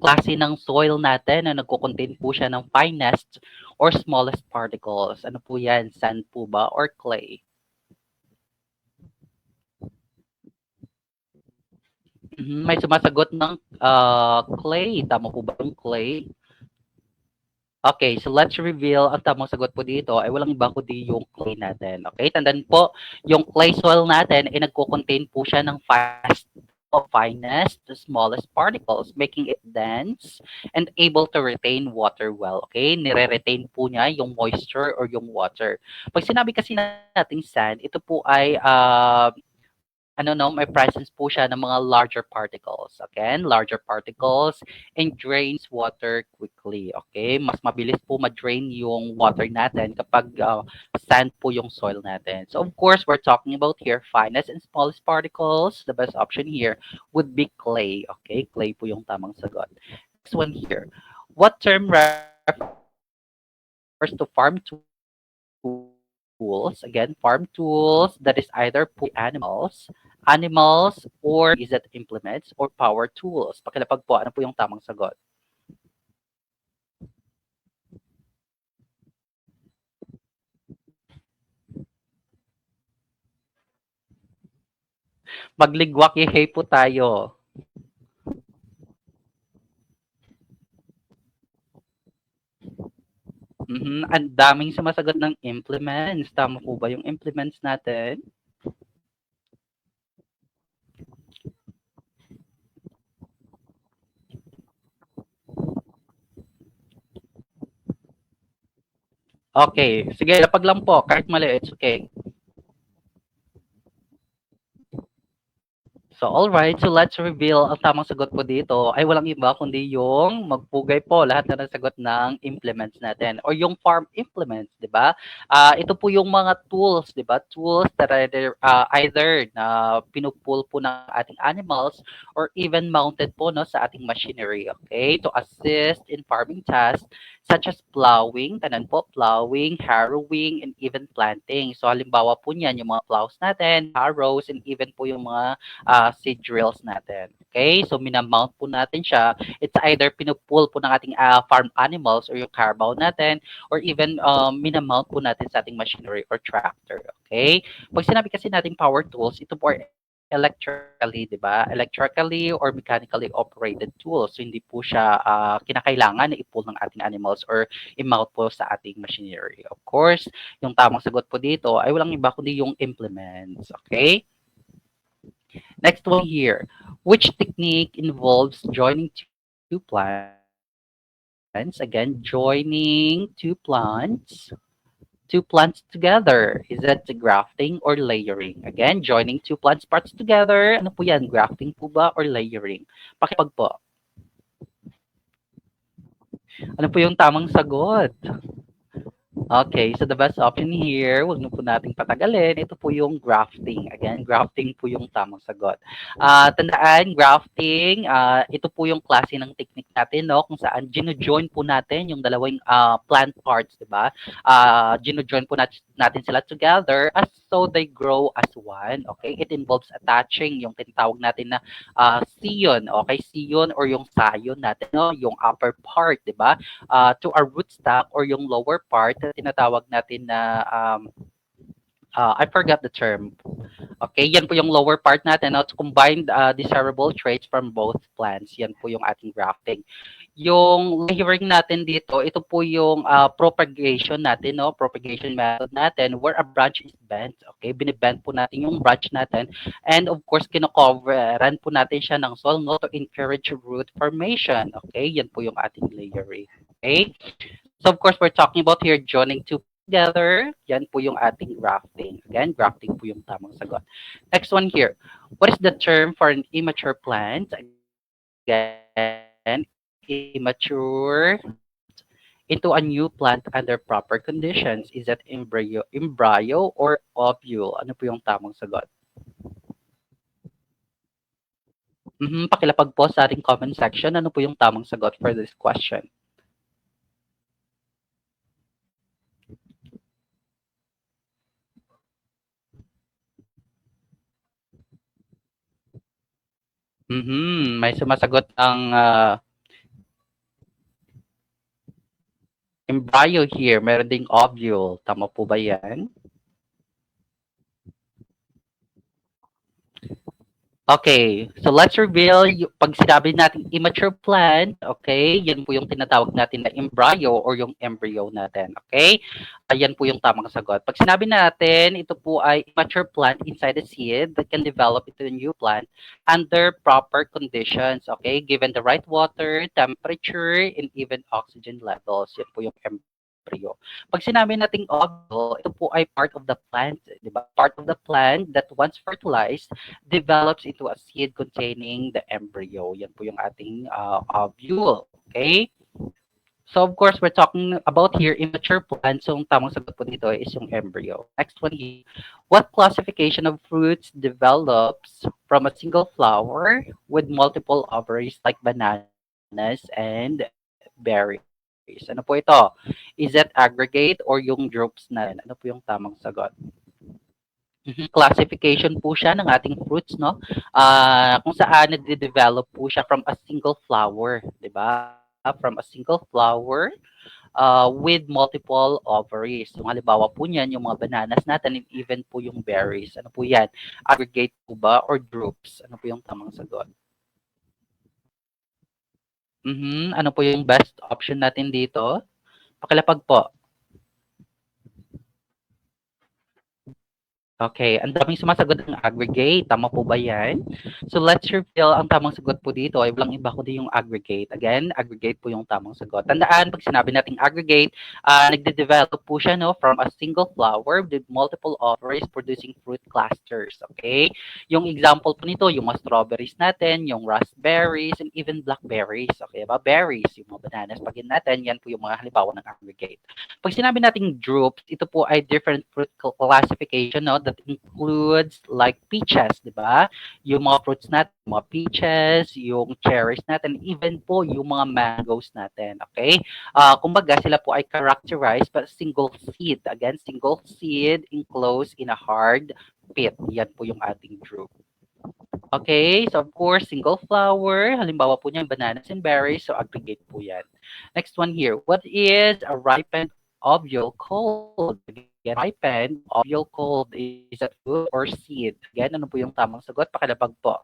klase ng soil natin na nagko-contain po siya ng finest or smallest particles? Ano po yan? Sand po ba or clay? May sumasagot ng clay. Tama po ba yung clay? Okay, so let's reveal ang tamang sagot po dito ay walang iba kundi yung clay natin. Okay, tandaan po, yung clay soil natin ay nagko-contain po siya ng finest, the smallest particles, making it dense and able to retain water well. Okay, nire-retain po niya yung moisture or yung water. Pag sinabi kasi natin sand, ito po ay ano no, may presence po siya ng mga larger particles. Again, larger particles and drains water quickly. Okay? Mas mabilis po ma-drain yung water natin kapag sand po yung soil natin. So of course, we're talking about here finest and smallest particles. The best option here would be clay. Okay? Clay po yung tamang sagot. Next one here. What term refers to farm tools, again, farm tools that is either animals, or is it implements or power tools? Pakilapag po, ano po yung tamang sagot? Magligwak yehey po tayo. Ang daming sumasagot ng implements. Tama po ba yung implements natin? Okay, sige, lapag lang po. Kahit mali, it's okay. So, alright. So, let's reveal ang tamang sagot po dito ay walang iba kundi yung magpugay po lahat na nasagot ng implements natin or yung farm implements, di ba? Ito po yung mga tools, di ba? Tools that either na pinupull po ng ating animals or even mounted po no, sa ating machinery, okay? To assist in farming tasks such as plowing, tanan po, plowing, harrowing, and even planting. So, halimbawa po niyan, yung mga plows natin, harrows, and even po yung mga seed drills natin. Okay? So, minamount po natin siya. It's either pinupull po ng ating farm animals or yung carabao natin or even minamount po natin sa ating machinery or tractor. Okay? Pag sinabi kasi natin power tools, ito po are electrically, di ba? Electrically or mechanically operated tools. So, hindi po siya kinakailangan na i-pull ng ating animals or i-mount po sa ating machinery. Of course, yung tamang sagot po dito ay walang iba kundi yung implements. Okay? Next one here. Which technique involves joining two plants? Again, joining two plants together. Is that grafting or layering? Again, joining two plants parts together. Ano po yan? Grafting po ba or layering? Pakipag po. Ano po yung tamang sagot? Okay, so the best option here, wag na po nating patagalin, ito po yung grafting. Again, grafting po yung tamang sagot. Tandaan, grafting, ito po yung klase ng technique natin, no? Kung saan gino-join po natin yung dalawang plant parts, di ba? Gino-join po natin sila together as so they grow as one. Okay, it involves attaching yung tinatawag natin na scion, okay? Scion or yung sayon natin, no? Yung upper part, di ba? To our rootstock or yung lower part na tinatawag natin na I forgot the term. Okay, yan po yung lower part natin. Now, to combine desirable traits from both plants. Yan po yung ating grafting. Yung layering natin dito, ito po yung propagation natin, no? Propagation method natin where a branch is bent. Okay, binibend po natin yung branch natin. And of course, kinocoveran po natin siya ng soil, no? To encourage root formation. Okay, yan po yung ating layering. Okay. So of course, we're talking about here joining two together. Yan po yung ating grafting. Again, grafting po yung tamang sagot. Next one here. What is the term for an immature plant? Again, immature into a new plant under proper conditions. Is that embryo or ovule? Ano po yung tamang sagot? Pakilapag po sa ating comment section. Ano po yung tamang sagot for this question? May sumasagot ang embryo here. Meron ding ovule. Tama po ba yan? Okay, so let's reveal, pag sinabi natin immature plant, okay, yan po yung tinatawag natin na embryo or yung embryo natin, okay? Ayan po yung tamang sagot. Pag sinabi natin, ito po ay immature plant inside the seed that can develop into a new plant under proper conditions, okay? Given the right water, temperature, and even oxygen levels. Yan po yung embryo. Pag sinabi nating ovule, ito po ay part of the plant, di ba? Part of the plant that once fertilized develops into a seed containing the embryo. Yan po yung ating ovule. Okay? So of course, we're talking about here immature plants. So ang tamang sagot po dito is yung embryo. Next one here. What classification of fruits develops from a single flower with multiple ovaries like bananas and berries? Ano po ito? Is it aggregate or yung groups na? Ano po yung tamang sagot? Classification po siya ng ating fruits, no? Kung saan nade-develop po siya from a single flower, 'di ba? From a single flower with multiple ovaries. Yung halimbawa po niyan, yung mga bananas natin, and even po yung berries. Ano po yan? Aggregate po ba or groups? Ano po yung tamang sagot? Ano po yung best option natin dito? Pakilapag po. Okay, ang daming sumasagot ng aggregate. Tama po ba yan? So let's reveal ang tamang sagot po dito ay walang iba kundi yung aggregate. Again, aggregate po yung tamang sagot. Tandaan, pag sinabi nating aggregate, nagde-develop po siya no, from a single flower with multiple ovaries producing fruit clusters. Okay? Yung example po nito, yung mga strawberries natin, yung raspberries, and even blackberries. Okay ba? Berries, yung mga bananas. Pag natin, yan po yung mga halimbawa ng aggregate. Pag sinabi nating groups, ito po ay different fruit classification no, that includes like peaches, di ba? Yung mga fruits natin, mga peaches, yung cherries natin, even po yung mga mangoes natin, okay? Kumbaga, sila po ay characterized by single seed. Again, single seed enclosed in a hard pit. Yan po yung ating group. Okay, so of course, single flower, halimbawa po niyan, bananas and berries, so aggregate po yan. Next one here, what is a ripened ovule called? Again, ripened ovule called, is that fruit or seed? Again, ano po yung tamang sagot? Pakilapag po.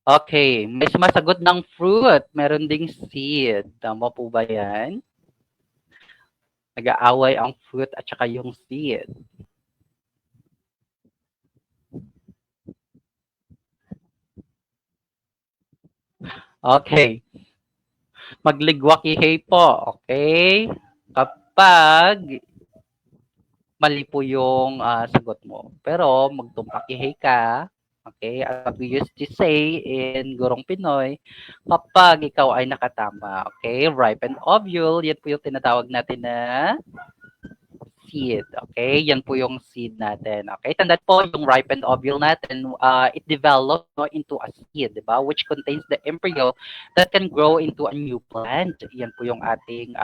Okay, may sumasagot ng fruit, meron ding seed. Tama po ba yan? Nag-aaway ang fruit at saka yung seed. Okay, magligwakihay po, okay? Kapag mali po yung sagot mo. Pero magtumpakihay ka, okay? As we used to say in Gurong Pinoy, kapag ikaw ay nakatama, okay? Ripened ovule, yan po yung tinatawag natin na seed, okay? Yan po yung seed natin, okay? Tandaan po, yung ripened ovule natin, it develops no, into a seed, di ba? Which contains the embryo that can grow into a new plant. Yan po yung ating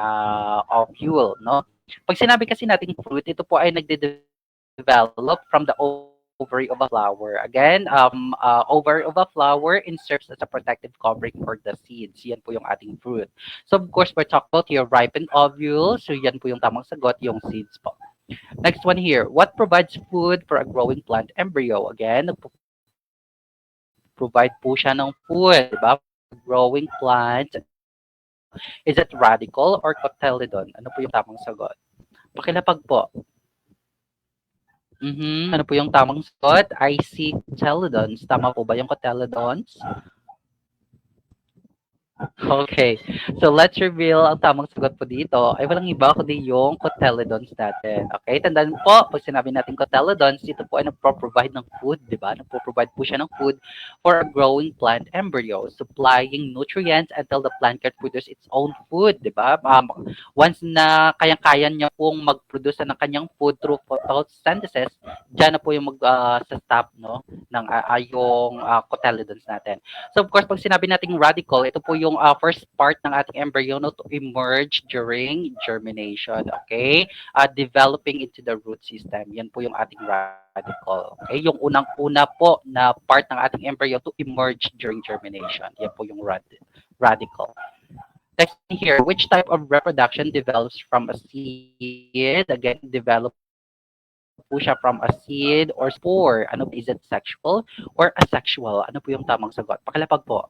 ovule, no? Pag sinabi kasi nating fruit, ito po ay nagde-develop from the ovary of a flower. Again, ovary of a flower and serves as a protective covering for the seeds. Yan po yung ating fruit. So of course, we're talking about your ripened ovule. So yan po yung tamang sagot, yung seeds po. Next one here. What provides food for a growing plant embryo? Again, provide po siya ng food, di ba? Growing plant. Is it radical or cotyledon? Ano po yung tamang sagot? Pakilapag po. Ano po yung tamang sagot? I see cotyledons. Tama po ba yung cotyledons? Okay. So let's reveal ang tamang sagot po dito ay walang iba kundi yung cotyledons natin. Okay? Tandaan po, pag sinabi natin cotyledons, ito po ay nagpo-provide ng food, di ba? Nagpo-provide po siya ng food for a growing plant embryo, supplying nutrients until the plant can produce its own food, di ba? Once na kayang-kaya niya pong mag-produce ng kanyang food through photosynthesis, dyan na po yung mag-stop no, ng yung cotyledons natin. So of course, pag sinabi nating radical, ito po yung first part ng ating embryo no, to emerge during germination. Okay? Developing into the root system. Yan po yung ating radical. Okay? Yung unang-una po na part ng ating embryo to emerge during germination. Yan po yung radical. Next here, which type of reproduction develops from a seed? Again, develop po siya from a seed or spore. Ano, is it sexual or asexual? Ano po yung tamang sagot? Pakilapag po.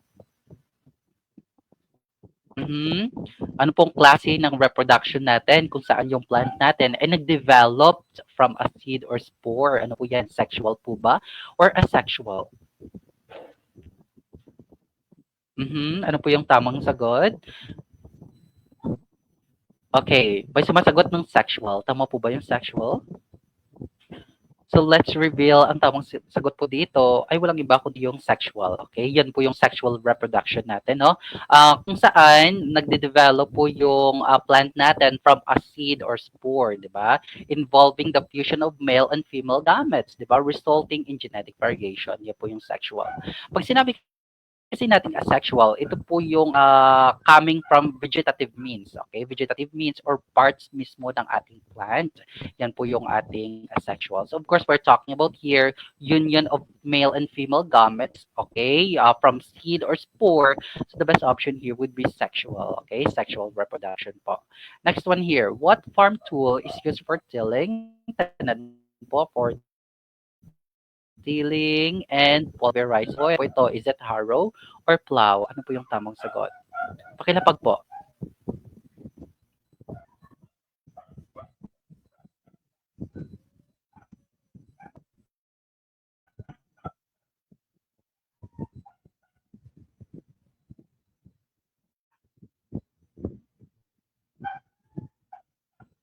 Mhm. Ano pong klase ng reproduction natin kung saan yung plant natin ay nag-develop from a seed or spore? Ano po yan? Sexual po ba? Or asexual? Ano po yung tamang sagot? Okay. May sumasagot ng sexual. Tama po ba yung sexual? So let's reveal ang tamang sagot po dito ay walang iba kundi yung sexual. Okay? Yan po yung sexual reproduction natin, no? Kung saan nagde-develop po yung plant natin from a seed or spore, di ba? Involving the fusion of male and female gametes, di ba? Resulting in genetic variation. Yan po yung sexual. Pag sinabi kasi natin asexual, ito po yung coming from vegetative means, okay? Vegetative means or parts mismo ng ating plant. Yan po yung ating asexual. So of course, we're talking about here union of male and female gametes, okay? From seed or spore. So the best option here would be sexual, okay? Sexual reproduction po. Next one here, what farm tool is used for tilling? Tanan po for tilling and pulverizing soil. Po ito, is it harrow or plow? Ano po yung tamang sagot? Pakilapag po.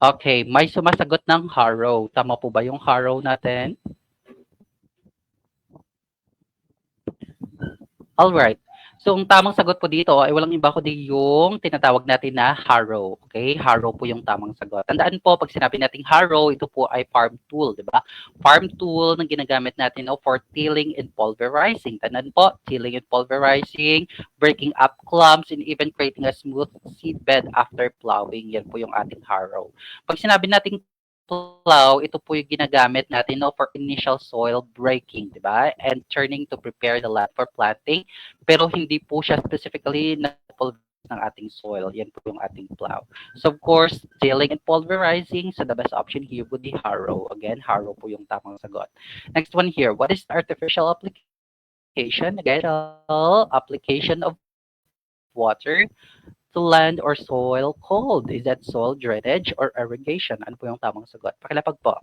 Okay, may sumasagot ng harrow. Tama po ba yung harrow natin? Alright. So, ang tamang sagot po dito ay walang iba kundi yung tinatawag natin na harrow. Okay? Harrow po yung tamang sagot. Tandaan po, pag sinabi nating harrow, ito po ay farm tool, di ba? Farm tool na ginagamit natin for tilling and pulverizing. Tandaan po, tilling and pulverizing, breaking up clumps, and even creating a smooth seedbed after plowing. Yan po yung ating harrow. Pag sinabi nating plow, ito po yung ginagamit natin for initial soil breaking, di ba? And turning to prepare the land for planting. Pero hindi po siya specifically na pulverize ng ating soil. Yan po yung ating plow. So of course, tilling and pulverizing. So the best option here would be harrow. Again, harrow po yung tamang sagot. Next one here. What is artificial application? Again, application of water to land or soil cold. Is that soil drainage or irrigation? Ano po yung tamang sagot? Pakilapag po.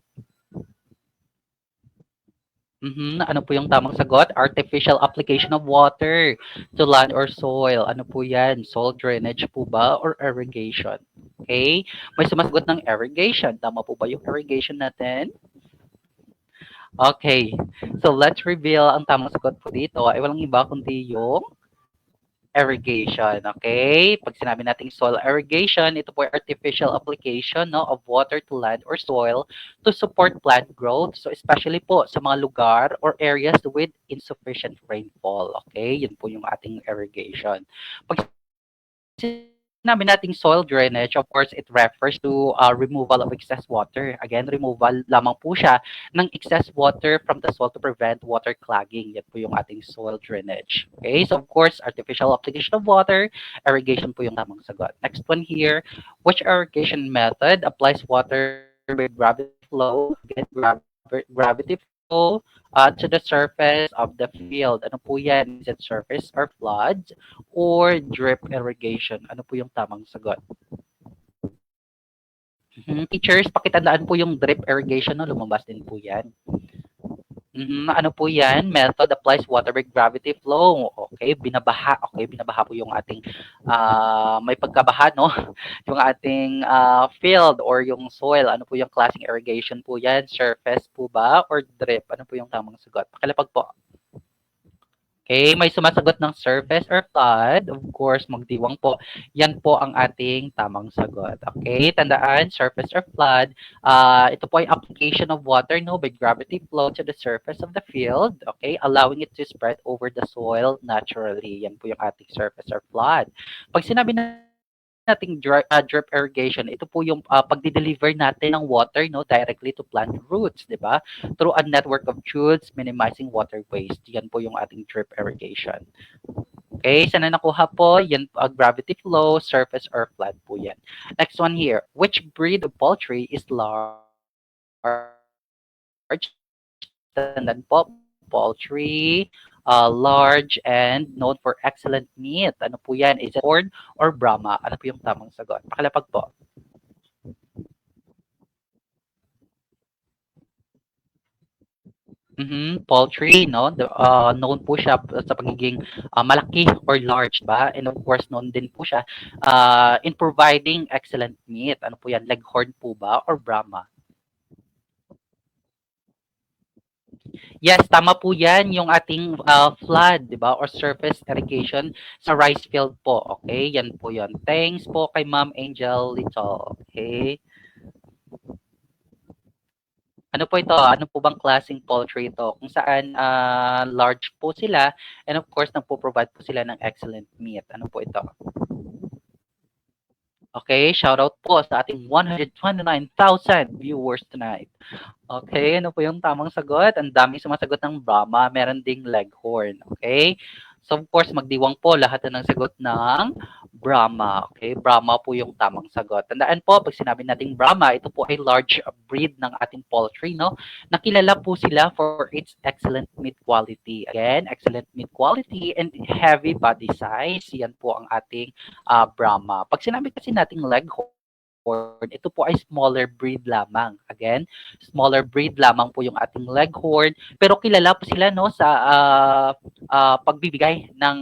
Ano po yung tamang sagot? Artificial application of water to land or soil. Ano po yan? Soil drainage po ba or irrigation? Okay? May sumasagot ng irrigation. Tama po ba yung irrigation natin? Okay. So let's reveal ang tamang sagot po dito ay walang iba kundi yung irrigation, okay? Pag sinabi nating soil irrigation, ito po ay artificial application of water to land or soil to support plant growth. So especially po sa mga lugar or areas with insufficient rainfall, okay? Yun po yung ating irrigation. Pag sinabi nating soil drainage, of course, it refers to removal of excess water. Again, removal lamang po siya ng excess water from the soil to prevent water clogging. Yan po yung ating soil drainage. Okay, so of course, artificial application of water, irrigation po yung tamang sagot. Next one here, which irrigation method applies water with gravity flow? Again, gravity flow to the surface of the field. Ano po yan? Is it surface or floods or drip irrigation? Ano po yung tamang sagot? Teachers, pakitandaan po yung drip irrigation, no? Lumabas din po yan. Ano po yan? Method applies water with gravity flow. Okay, binabaha. Okay, binabaha po yung ating may pagkabaha, no? Yung ating field or yung soil. Ano po yung klaseng irrigation po yan? Surface po ba or drip? Ano po yung tamang sagot? Pakilapag po. Okay, may sumasagot ng surface or flood. Of course, magdiwang po. Yan po ang ating tamang sagot. Okay, tandaan, surface or flood. Ito po ay application of water by gravity flow to the surface of the field. Okay, allowing it to spread over the soil naturally. Yan po yung ating surface or flood. Pag sinabi nating drip irrigation, ito po yung pagdi-deliver natin ng water directly to plant roots, di ba? Through a network of tubes, minimizing water waste. Yan po yung ating drip irrigation. Okay, sana nakuha po, yan gravity flow, surface or flood po yan. Next one here, which breed of poultry is large? Tandaan po, poultry, large and known for excellent meat. Ano po yan? Is it Horn or Brahma? Ano po yung tamang sagot? Pakilapag po. Poultry, no? Known po siya sa pagiging malaki or large, ba? And of course, known din po siya in providing excellent meat. Ano po yan? Leghorn po ba or Brahma? Yes, tama po yan, yung ating flood, di ba, or surface irrigation sa rice field po. Okay, yan po yun. Thanks po kay Ma'am Angel Little. Okay. Ano po ito? Ano po bang klaseng poultry ito? Kung saan large po sila and of course nagpo-provide po sila ng excellent meat. Ano po ito? Okay, shout out po sa ating 129,000 viewers tonight. Okay, ano po yung tamang sagot? Ang daming sumasagot ng Brahma, meron ding Leghorn. Okay? So of course, magdiwang po lahat na ng sagot ng Brahma. Okay? Brahma po yung tamang sagot. Tandaan po, pag sinabi nating Brahma, ito po ay large breed ng ating poultry, no? Nakilala po sila for its excellent meat quality. Again, excellent meat quality and heavy body size. Yan po ang ating Brahma. Pag sinabi kasi nating Leghorn, ito po ay smaller breed lamang. Again, smaller breed lamang po yung ating Leghorn. Pero kilala po sila no sa pagbibigay ng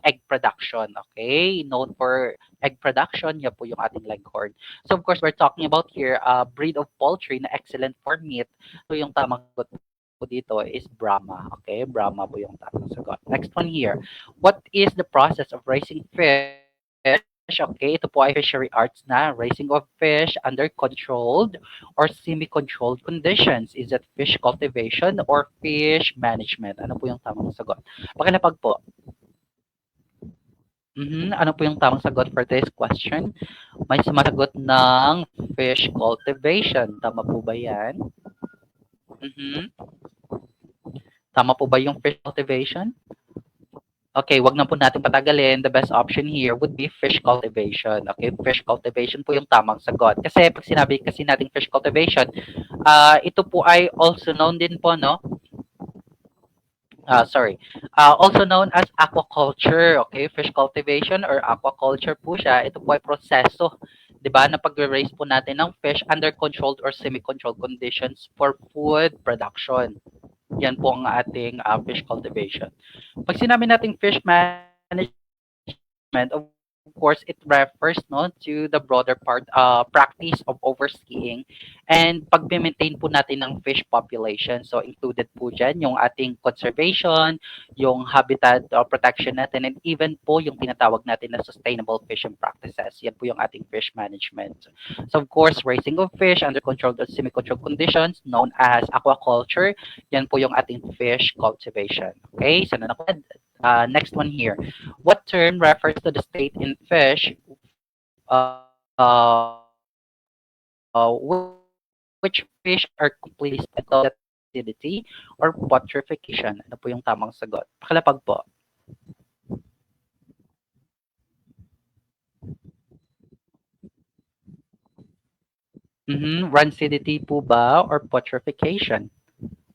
egg production. Okay? Known for egg production, yan po yung ating Leghorn. So of course, we're talking about here breed of poultry na excellent for meat. So yung tamang sagot po dito is Brahma. Okay? Brahma po yung tamang sagot. Next one here. What is the process of raising fish? Okay, ito po ay fishery arts na raising of fish under controlled or semi-controlled conditions. Is it fish cultivation or fish management? Ano po yung tamang sagot? Pakilapag po. Ano po yung tamang sagot for this question? May sumasagot ng fish cultivation. Tama po ba yan? Mhm. Tama po ba yung fish cultivation? Okay, wag na po natin patagalin. The best option here would be fish cultivation. Okay, fish cultivation po yung tamang sagot. Kasi pag sinabi kasi natin fish cultivation, ito po ay also known din po, no? Sorry. Also known as aquaculture. Okay, fish cultivation or aquaculture po siya. Ito po ay proseso, 'di ba, na pagre-raise po natin ng fish under controlled or semi-controlled conditions for food production. Yan po ang ating fish cultivation. Pag sinabi nating fish management, of course, it refers no to the broader practice of overseeing and pag-maintain po natin ng fish population. So included po dyan yung ating conservation, yung habitat protection natin, and even po yung tinatawag natin na sustainable fishing practices. Yan po yung ating fish management. So of course, raising of fish under controlled or semi-controlled conditions known as aquaculture. Yan po yung ating fish cultivation. Okay, so next one here. What term refers to the state in fish uh, which fish are completely settled acidity or putrefaction? Ano po yung tamang sagot? Pakilapag po. Rancidity po ba or putrefaction?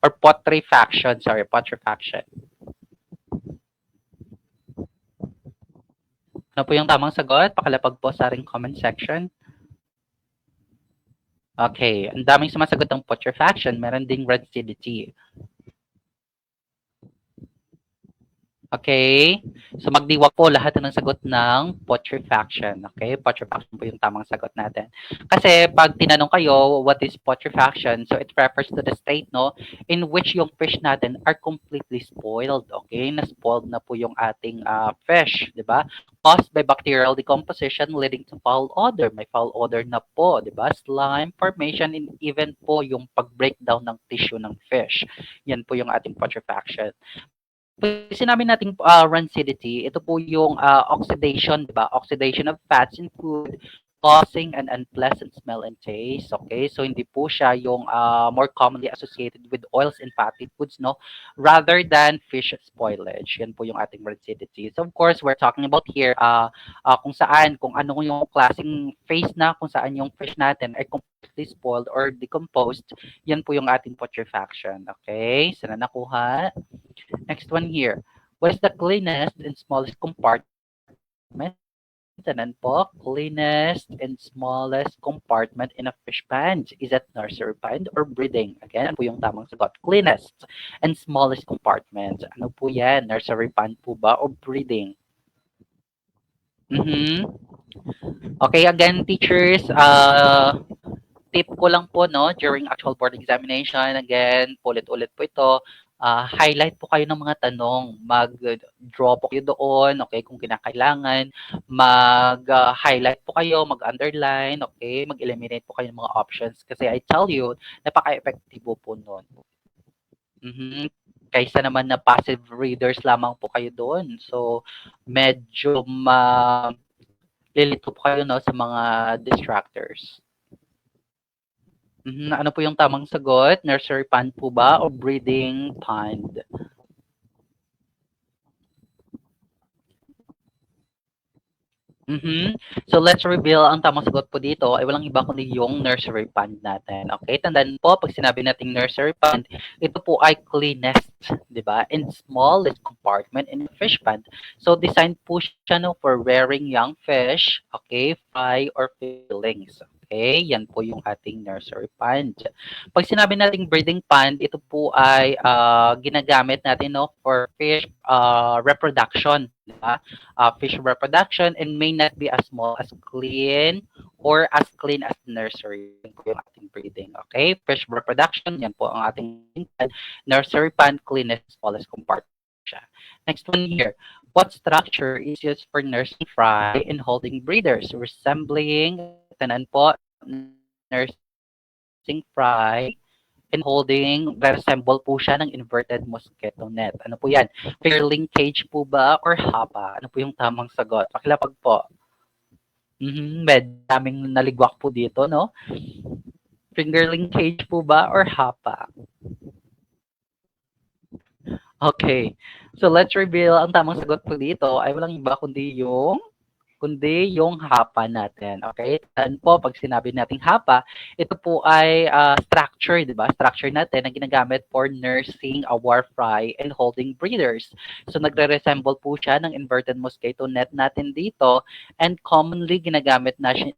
Or putrefaction, sorry, putrefaction. Ano po yung tamang sagot? Pakilapag po sa ating comment section. Okay, ang daming sumasagot ng putrefaction, meron ding rancidity. Okay? So magdiwag po lahat ng sagot ng putrefaction. Okay? Putrefaction po yung tamang sagot natin. Kasi pag tinanong kayo, what is putrefaction? So it refers to the state, no, in which yung fish natin are completely spoiled. Okay? Na-spoiled na po yung ating fish, di ba? Caused by bacterial decomposition leading to foul odor. May foul odor na po, di ba? Slime formation and even po yung pag-breakdown ng tissue ng fish. Yan po yung ating putrefaction. Pag sinabi nating rancidity, ito po yung oxidation, 'di ba? Oxidation of fats in food causing an unpleasant smell and taste. Okay? So hindi po siya yung more commonly associated with oils and fatty foods, no? Rather than fish spoilage. Yan po yung ating rancidity. So of course, we're talking about here kung ano yung klaseng phase na kung saan yung fish natin ay completely spoiled or decomposed. Yan po yung ating putrefaction. Okay? Sana nakuha. Next one here. What is the cleanest and smallest compartment? Tanan po, cleanest and smallest compartment in a fish pond. Is that nursery pond or breeding? Again, ano po yung tamang sagot? Cleanest and smallest compartment. Ano po yan? Nursery pond po ba o breeding? Okay, again, teachers, tip ko lang po, no, during actual board examination, again, ulit-ulit po ito, highlight po kayo ng mga tanong. Mag-draw po kayo doon, okay, kung kinakailangan. Mag-highlight po kayo, mag-underline, okay, mag-eliminate po kayo ng mga options. Kasi I tell you, napaka-epektibo po nun. Mhm. Kaysa naman na passive readers lamang po kayo doon. So, medyo lilito po kayo no, sa mga distractors. Ano po yung tamang sagot? Nursery pond po ba o breeding pond? So let's reveal ang tamang sagot po dito ay walang iba kundi yung nursery pond natin. Okay, tandaan po pag sinabi nating nursery pond, ito po ay cleanest, 'di ba? And smallest compartment in a fish pond. So designed po siya no for rearing young fish, okay, fry or fillings. Okay, yan po yung ating nursery pond. Pag sinabi nating breeding pond, ito po ay ginagamit natin no for fish reproduction, 'di ba? Fish reproduction and may not be as small as clean or as clean as nursery. Yan po yung ating breeding. Okay? Fish reproduction, yan po ang ating pan. Nursery pan, cleanest, smallest compartment siya. Next one here. What structure is used for nursing fry and holding breeders? Resembling, tanan po, nursing fry and holding, resemble po siya ng inverted mosquito net. Ano po yan? Fingerling cage po ba or hapa? Ano po yung tamang sagot? Pakilapag po. Medyo daming naligwak po dito, no? Fingerling cage po ba or hapa? Okay. So let's reveal ang tamang sagot po dito ay walang iba kundi yung hapa natin. Okay? Saan po, pag sinabi nating hapa, ito po ay structure, di ba? Structure natin na ginagamit for nursing a war fry and holding breeders. So, nagre-resemble po siya ng inverted mosquito net natin dito and commonly ginagamit na siya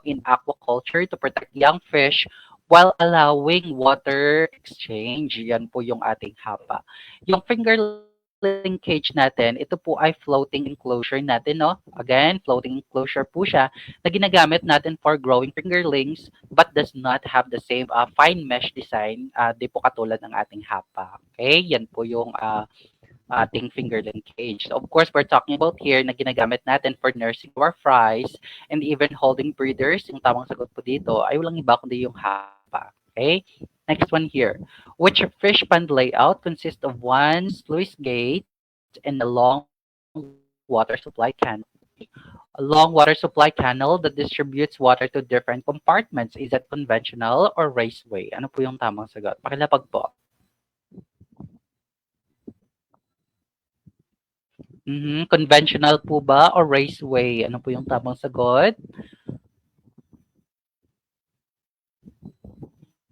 in aquaculture to protect young fish while allowing water exchange. Yan po yung ating hapa. Yung fingerling cage natin, ito po ay floating enclosure natin, no? Again, floating enclosure po siya na ginagamit natin for growing fingerlings but does not have the same fine mesh design. Di po katulad ng ating hapa. Okay? Yan po yung ating fingerling cage. So, of course, we're talking about here na ginagamit natin for nursing our fries and even holding breeders. Yung tamang sagot po dito ay walang iba kundi yung hapa. Okay? Next one here. Which fish pond layout consists of one sluice gate and a long water supply canal? A long water supply canal that distributes water to different compartments. Is it conventional or raceway? Ano po yung tamang sagot? Pakilapag po. Conventional po ba or raceway? Ano po yung tamang sagot?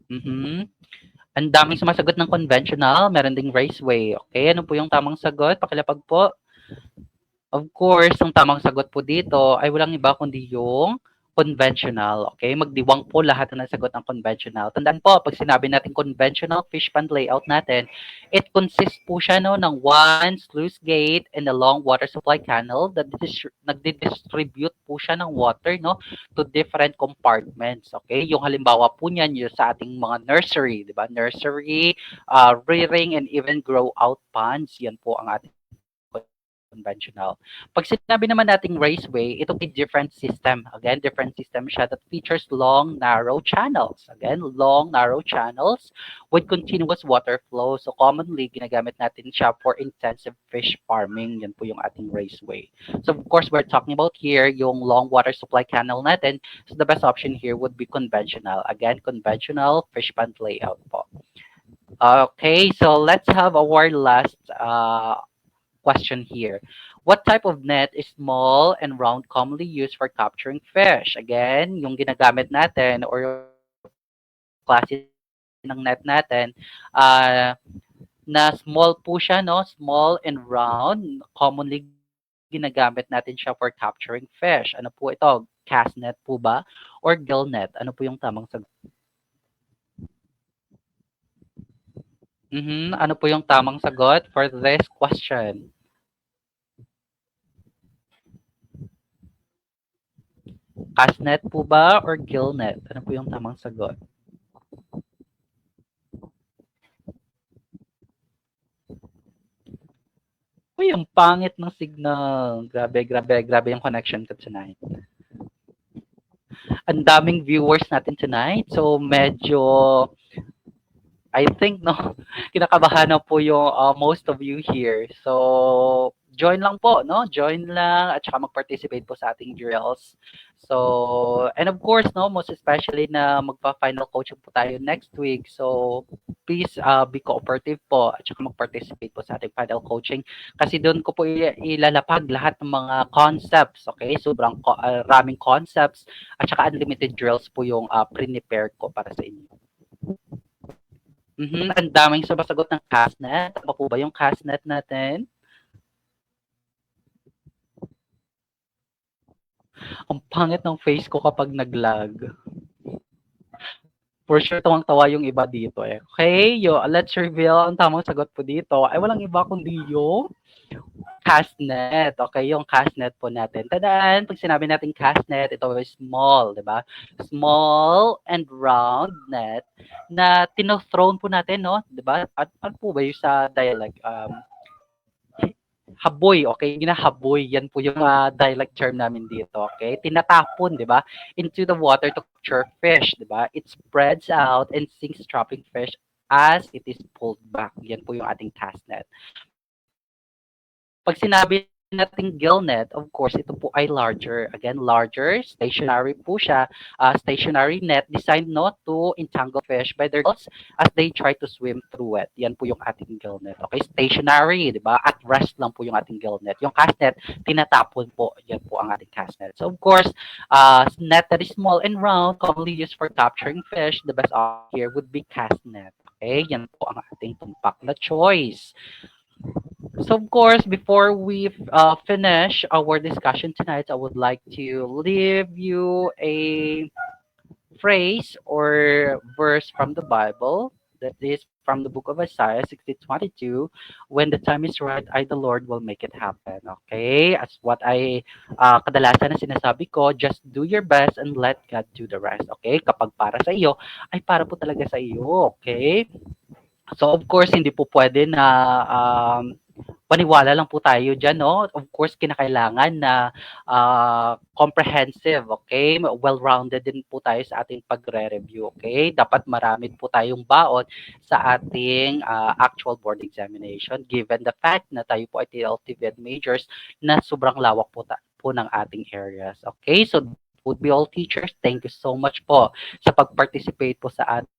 Ang daming sumasagot ng conventional, meron ding raceway. Okay, ano po yung tamang sagot? Pakilapag po. Of course, ang tamang sagot po dito ay walang iba kundi yung conventional. Okay, magdiwang po lahat na nasagot ng conventional. Tandaan po, pag sinabi natin conventional fish pond layout natin, it consists po siya no, ng one sluice gate and a long water supply canal that nagdi-distribute po siya ng water no, to different compartments. Okay, yung halimbawa po niyan yung sa ating mga nursery, di ba? Nursery, rearing, and even grow out ponds. Yan po ang ating conventional. Pag sinabi naman nating raceway, ito ay different system. Again, different system siya that features long, narrow channels. Again, long, narrow channels with continuous water flow. So commonly, ginagamit natin siya for intensive fish farming. Yan po yung ating raceway. So of course, we're talking about here yung long water supply canal natin. So the best option here would be conventional. Again, conventional fish pond layout po. Okay, so let's have our last question here. What type of net is small and round commonly used for capturing fish? Again, yung ginagamit natin or yung klase ng net natin, na small po siya, no? Small and round. Commonly ginagamit natin siya for capturing fish. Ano po ito? Cast net po ba? Or gill net? Ano po yung tamang sagot? Ano po yung tamang sagot for this question? Cast net po ba or gill net? Ano po yung tamang sagot? Uy, ang pangit ng signal. Grabe, grabe, grabe yung connection ko tonight. Ang daming viewers natin tonight. So, medyo I think no, kinakabahan na po yung most of you here. So, join lang po, no? Join lang at saka mag-participate po sa ating drills. So, and of course, no, most especially na magpa-final coaching po tayo next week. So, please be cooperative po at saka mag-participate po sa ating final coaching kasi doon ko po ilalapag lahat ng mga concepts, okay? Sobrang raming concepts at saka unlimited drills po yung prepare ko para sa inyo. Ang daming sumasagot ng Castnet. Tama po ba yung Castnet natin? Ang pangit ng face ko kapag nag-lag. For sure, tawang-tawa yung iba dito eh. Okay, let's reveal ang tamang sagot po dito. Ay, walang iba kundi yung Castnet. Okay, yung Castnet po natin. Tandaan, pag sinabi natin Castnet, ito ay small, di ba? Small and round net na tino-thrown po natin, no? Di ba? At ano po ba yung sa dialect? Haboy, okay? Ginahaboy, yan po yung dialect term namin dito, okay? Tinatapon, di ba? Into the water to capture fish, di ba? It spreads out and sinks trapping fish as it is pulled back. Yan po yung ating cast net. Pag sinabi nating gill net, of course, ito po ay larger. Again, larger, stationary po siya. Stationary net designed not to entangle fish by their gills as they try to swim through it. Yan po yung ating gill net. Okay, stationary, di ba? At rest lang po yung ating gill net. Yung cast net, tinatapon po. Yan po ang ating cast net. So, of course, net that is small and round, commonly used for capturing fish, the best option here would be cast net. Okay, yan po ang ating tumpak na choice. So, of course, before we finish our discussion tonight, I would like to leave you a phrase or verse from the Bible that is from the book of Isaiah 60:22. When the time is right, I, the Lord, will make it happen. Okay? As what I kadalasan na sinasabi ko, just do your best and let God do the rest. Okay? Kapag para sa iyo, ay para po talaga sa iyo. Okay? So, of course, hindi po pwede na paniwala lang po tayo dyan, no? Of course, kinakailangan na comprehensive, okay? Well-rounded din po tayo sa ating pagre-review, okay? Dapat marami po tayong baon sa ating actual board examination given the fact na tayo po ay TLTV majors na sobrang lawak po ng ating areas, okay? So, would be all teachers. Thank you so much po sa pag-participate po sa ating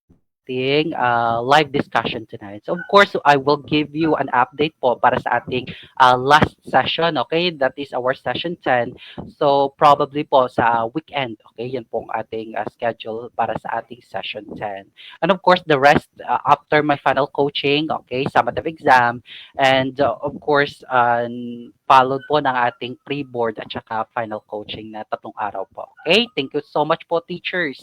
live discussion tonight. So of course, I will give you an update po para sa ating last session, okay? That is our session 10. So probably po sa weekend, okay? Yan po ang ating schedule para sa ating session 10. And of course, the rest after my final coaching, okay? Summative exam, and of course, followed po ng ating pre-board at saka final coaching na 3 araw po. Okay? Thank you so much po, teachers.